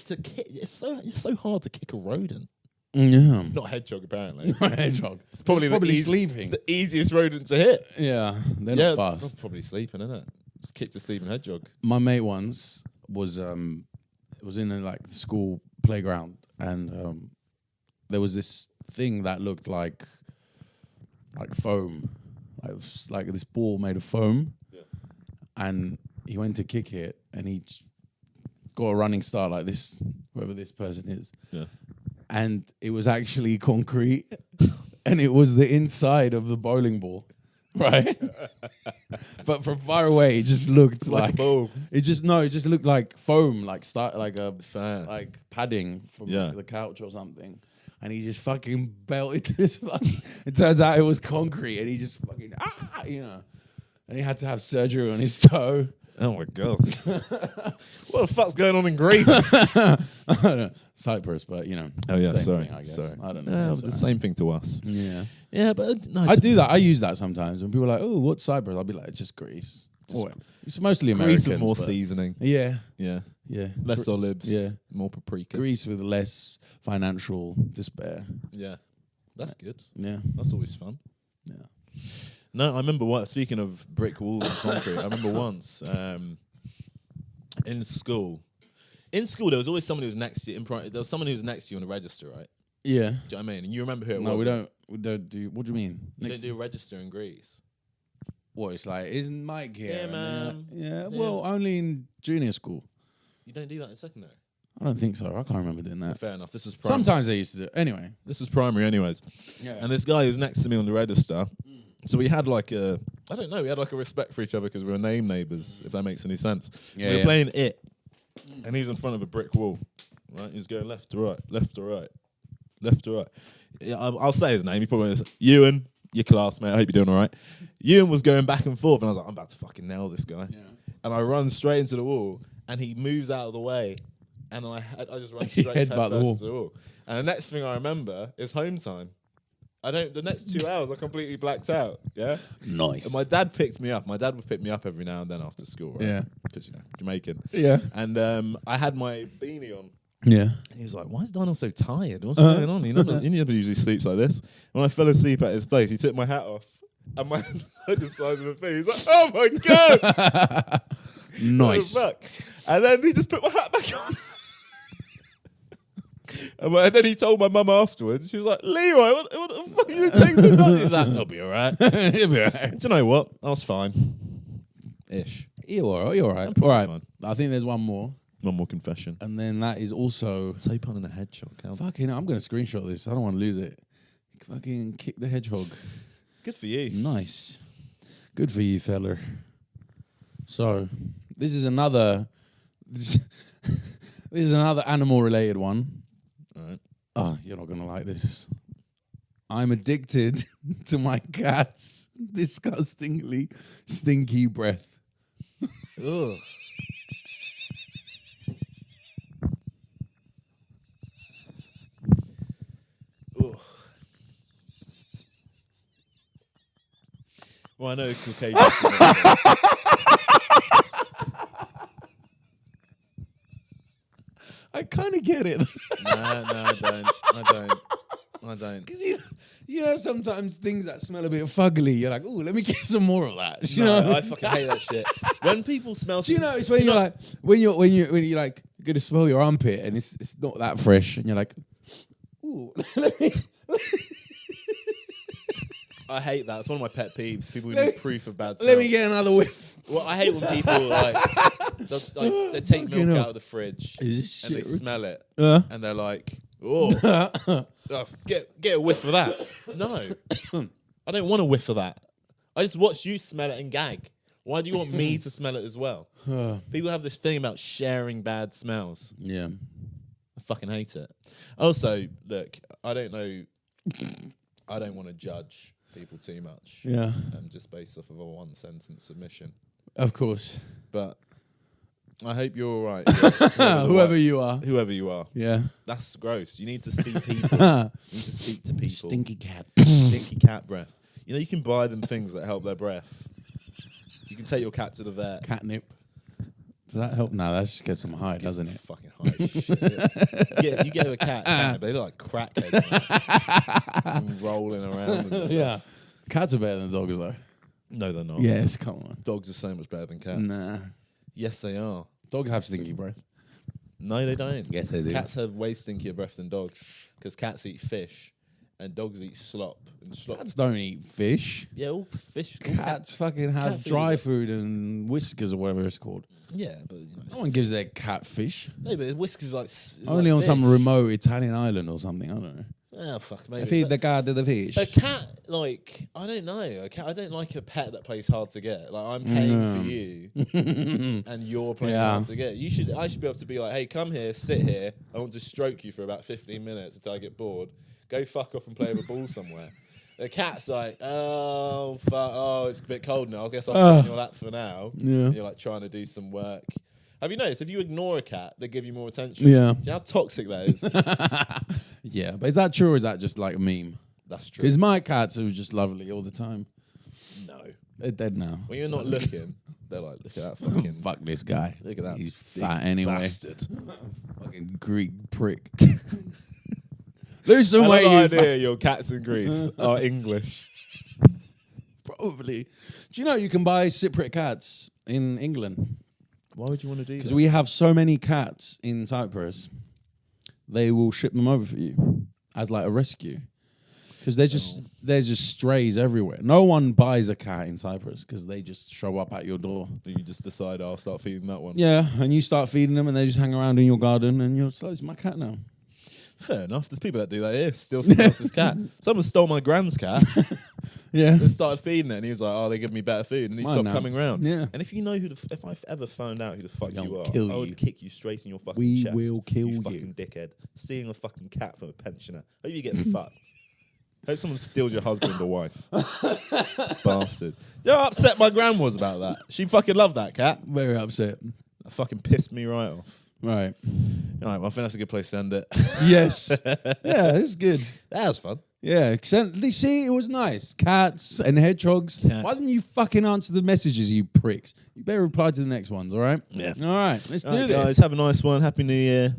Speaker 1: kick. It's so hard to kick a rodent.
Speaker 2: Yeah.
Speaker 1: Not a hedgehog, apparently.
Speaker 2: Hedgehog.
Speaker 1: It's probably
Speaker 2: sleeping.
Speaker 1: It's the easiest rodent to hit.
Speaker 2: Yeah. They're not fast.
Speaker 1: It's probably sleeping, isn't it? Just kicked a sleeping hedgehog.
Speaker 2: My mate once was in the school playground, and there was this thing that looked like foam. It was like this ball made of foam. Yeah. And he went to kick it, and he got a running start like this, whoever this person is. Yeah. And it was actually concrete, and it was the inside of the bowling ball, right? But from far away, it just looked like a ball. It just looked like foam, like padding from the couch or something. And he just fucking belted this. It turns out it was concrete, and he just fucking And he had to have surgery on his toe.
Speaker 1: Oh my god! What the fuck's going on in Greece?
Speaker 2: I don't know. Cyprus, but
Speaker 1: Oh yeah,
Speaker 2: same
Speaker 1: sorry.
Speaker 2: thing, I guess.
Speaker 1: Sorry.
Speaker 2: I don't know.
Speaker 1: The same thing to us.
Speaker 2: Yeah.
Speaker 1: Yeah, but no,
Speaker 2: I do that. I use that sometimes when people are like, "Oh, what's Cyprus?" I'll be like, "It's just Greece." It's mostly Americans.
Speaker 1: Greece with more seasoning.
Speaker 2: Yeah.
Speaker 1: Yeah.
Speaker 2: Yeah.
Speaker 1: Less olives.
Speaker 2: Yeah.
Speaker 1: More paprika.
Speaker 2: Greece with less financial despair.
Speaker 1: Yeah. That's good.
Speaker 2: Yeah.
Speaker 1: That's always fun.
Speaker 2: Yeah.
Speaker 1: No, I remember speaking of brick walls and concrete, I remember once in school, there was always someone who was next to you. There was someone who was next to you on the register, right?
Speaker 2: Yeah.
Speaker 1: Do you know what I mean? And you remember who it was?
Speaker 2: No, we don't do. What do you mean?
Speaker 1: You don't do a register in Greece.
Speaker 2: What, it's like, isn't Mike here?
Speaker 1: Yeah, man.
Speaker 2: Yeah, well, only in junior school.
Speaker 1: You don't do that in secondary?
Speaker 2: I don't think so. I can't remember doing that.
Speaker 1: Fair enough. This was primary.
Speaker 2: Sometimes they used to do it. Anyway.
Speaker 1: This was primary anyways.
Speaker 2: Yeah.
Speaker 1: And this guy was next to me on the register. So we had like we had like a respect for each other because we were neighbours, if that makes any sense.
Speaker 2: Yeah,
Speaker 1: we were playing it, and he was in front of a brick wall, right? He was going left to right, left to right, left to right. Yeah, I'll say his name. He probably was Ewan, your classmate. I hope you're doing all right. Ewan was going back and forth, and I was like, I'm about to fucking nail this guy. Yeah. And I run straight into the wall, and he moves out of the way, and I just run straight head first into the wall. And the next thing I remember is home time. The next 2 hours I completely blacked out. Yeah.
Speaker 2: Nice.
Speaker 1: And my dad picked me up. My dad would pick me up every now and then after school, right?
Speaker 2: Yeah.
Speaker 1: Because Jamaican.
Speaker 2: Yeah.
Speaker 1: And I had my beanie on.
Speaker 2: Yeah.
Speaker 1: And he was like, "Why is Donald so tired? What's going on? He never usually sleeps like this." When I fell asleep at his place, he took my hat off, and my hand was like the size of a thing. He's like, "Oh my god!"
Speaker 2: Nice.
Speaker 1: What the fuck? And then he just put my hat back on. And then he told my mum afterwards. She was like, "Leroy, what the fuck are you taking so long?" He's like, "He'll be all right.
Speaker 2: He'll be all right."
Speaker 1: Do you know what? I was fine. Ish.
Speaker 2: You're all right. You're all right. All right. Fine. I think there's one more.
Speaker 1: One more confession.
Speaker 2: And then that is also...
Speaker 1: Tape on a hedgehog.
Speaker 2: Fucking, I'm going to screenshot this. I don't want to lose it. Fucking kick the hedgehog.
Speaker 1: Good for you.
Speaker 2: Nice. Good for you, fella. So, this is another... This is another animal-related one.
Speaker 1: All right.
Speaker 2: Oh, you're not going to like this. I'm addicted to my cat's disgustingly stinky breath.
Speaker 1: Ugh. Well, I know Caucasians.
Speaker 2: I kind of get it.
Speaker 1: No, I don't.
Speaker 2: Because you know, sometimes things that smell a bit fuggly, you're like, "Oh, let me get some more of that." You know?
Speaker 1: I fucking hate that shit. When people smell,
Speaker 2: do you notice when you're like, when you're like gonna smell your armpit and it's not that fresh, and you're like, "Ooh, let me."
Speaker 1: I hate that. It's one of my pet peeves. People who need proof of bad smell.
Speaker 2: Let me get another whiff.
Speaker 1: Well, I hate when people they take milk out of the fridge and they smell it and they're like, "Oh, get a whiff of that." No, I don't want a whiff of that. I just watch you smell it and gag. Why do you want me to smell it as well? People have this thing about sharing bad smells.
Speaker 2: Yeah,
Speaker 1: I fucking hate it. Also, look, I don't know. I don't want to judge people too much.
Speaker 2: Yeah.
Speaker 1: Just based off of a one sentence submission.
Speaker 2: Of course.
Speaker 1: But I hope you're all right.
Speaker 2: Whoever you are.
Speaker 1: Whoever you are.
Speaker 2: Yeah.
Speaker 1: That's gross. You need to see people. You need to speak to people.
Speaker 2: Stinky cat.
Speaker 1: Stinky cat breath. You know, you can buy them things that help their breath. You can take your cat to the vet.
Speaker 2: Catnip. Does that help? No, that just gets them high, doesn't it?
Speaker 1: Fucking high shit. You get a cat catnip, they look like crackheads. Man. Rolling around. And
Speaker 2: Yeah. Cats are better than dogs, though.
Speaker 1: No, they're not.
Speaker 2: Yes, come on.
Speaker 1: Dogs are so much better than cats.
Speaker 2: Nah.
Speaker 1: Yes, they are.
Speaker 2: Dogs have stinky breath.
Speaker 1: No, they don't.
Speaker 2: Yes, they do.
Speaker 1: Cats have way stinkier breath than dogs because cats eat fish and dogs eat slop. And slop.
Speaker 2: Cats don't eat fish.
Speaker 1: Yeah, all fish. All
Speaker 2: Cats fucking have
Speaker 1: cat food
Speaker 2: dry
Speaker 1: is-
Speaker 2: food and whiskers or whatever it's called.
Speaker 1: Yeah, but you know,
Speaker 2: No one gives their cat fish.
Speaker 1: no, but whiskers like
Speaker 2: Only
Speaker 1: like
Speaker 2: on some
Speaker 1: fish.
Speaker 2: remote Italian island or something. I don't know.
Speaker 1: Oh fuck, maybe.
Speaker 2: Feed
Speaker 1: But
Speaker 2: the cat to the fish.
Speaker 1: a cat, like I don't know. A cat, I don't like a pet that plays hard to get. Like I'm paying for you, and you're playing
Speaker 2: Yeah.
Speaker 1: hard to get. I should be able to be like, hey, come here, sit here. I want to stroke you for about 15 minutes until I get bored. Go fuck off and play with a ball somewhere. The cat's like, oh fuck, it's a bit cold now. I guess I'll sit in your lap for now.
Speaker 2: Yeah.
Speaker 1: And you're like trying to do some work. Have you noticed if you ignore a cat, they give you more attention?
Speaker 2: Yeah.
Speaker 1: Do you know how toxic that is?
Speaker 2: Yeah, but is that true or is that just like a meme?
Speaker 1: That's true.
Speaker 2: Because my cats are just lovely all the time.
Speaker 1: No.
Speaker 2: They're dead now.
Speaker 1: When you're not looking, they're like, look at that fucking
Speaker 2: Fuck this guy.
Speaker 1: Look at that.
Speaker 2: He's
Speaker 1: big
Speaker 2: fat anyway.
Speaker 1: Bastard.
Speaker 2: Fucking Greek prick. Lose some
Speaker 1: I
Speaker 2: weight,
Speaker 1: have
Speaker 2: you
Speaker 1: no idea your cats in Greece are English.
Speaker 2: Probably. Do you know you can buy Cypriot cats in England?
Speaker 1: Why would you want to do
Speaker 2: Because
Speaker 1: that?
Speaker 2: we have so many cats in Cyprus, they will ship them over for you as like a rescue. Because there's just strays everywhere. No one buys a cat in Cyprus because they just show up at your door.
Speaker 1: You just decide I'll start feeding that one.
Speaker 2: Yeah, and you start feeding them and they just hang around in your garden and you're like, it's my cat now.
Speaker 1: Fair enough. There's people that do that here. Steal someone else's cat. Someone stole my grand's cat.
Speaker 2: Yeah.
Speaker 1: And started feeding it, and he was like, "Oh, they give me better food," and he
Speaker 2: Mine
Speaker 1: stopped
Speaker 2: now.
Speaker 1: coming round.
Speaker 2: Yeah.
Speaker 1: And if you know if I've ever found out who the fuck
Speaker 2: We're
Speaker 1: you
Speaker 2: gonna
Speaker 1: are,
Speaker 2: kill
Speaker 1: I
Speaker 2: you.
Speaker 1: would kick you straight in your fucking
Speaker 2: We
Speaker 1: chest.
Speaker 2: will kill you.
Speaker 1: fucking dickhead. Stealing a fucking cat from a pensioner. Hope you get fucked. Hope someone steals your husband or wife. Bastard. You know how upset my gran was about that? She fucking loved that cat.
Speaker 2: Very upset.
Speaker 1: That fucking pissed me right off.
Speaker 2: Right.
Speaker 1: All right, well, I think that's a good place to end it.
Speaker 2: Yes. Yeah, it's good.
Speaker 1: That was fun.
Speaker 2: Yeah, see, it was nice. Cats and hedgehogs.
Speaker 1: Cats.
Speaker 2: Why didn't you fucking answer the messages, you pricks? You better reply to the next ones, all right?
Speaker 1: Yeah.
Speaker 2: All right, let's
Speaker 1: All
Speaker 2: do
Speaker 1: right,
Speaker 2: this.
Speaker 1: guys, have a nice one. Happy New Year.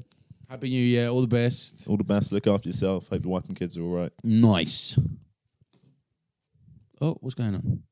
Speaker 2: Happy New Year. All the best.
Speaker 1: All the best. Look after yourself. Hope your wife and kids are all right.
Speaker 2: Nice. Oh, what's going on?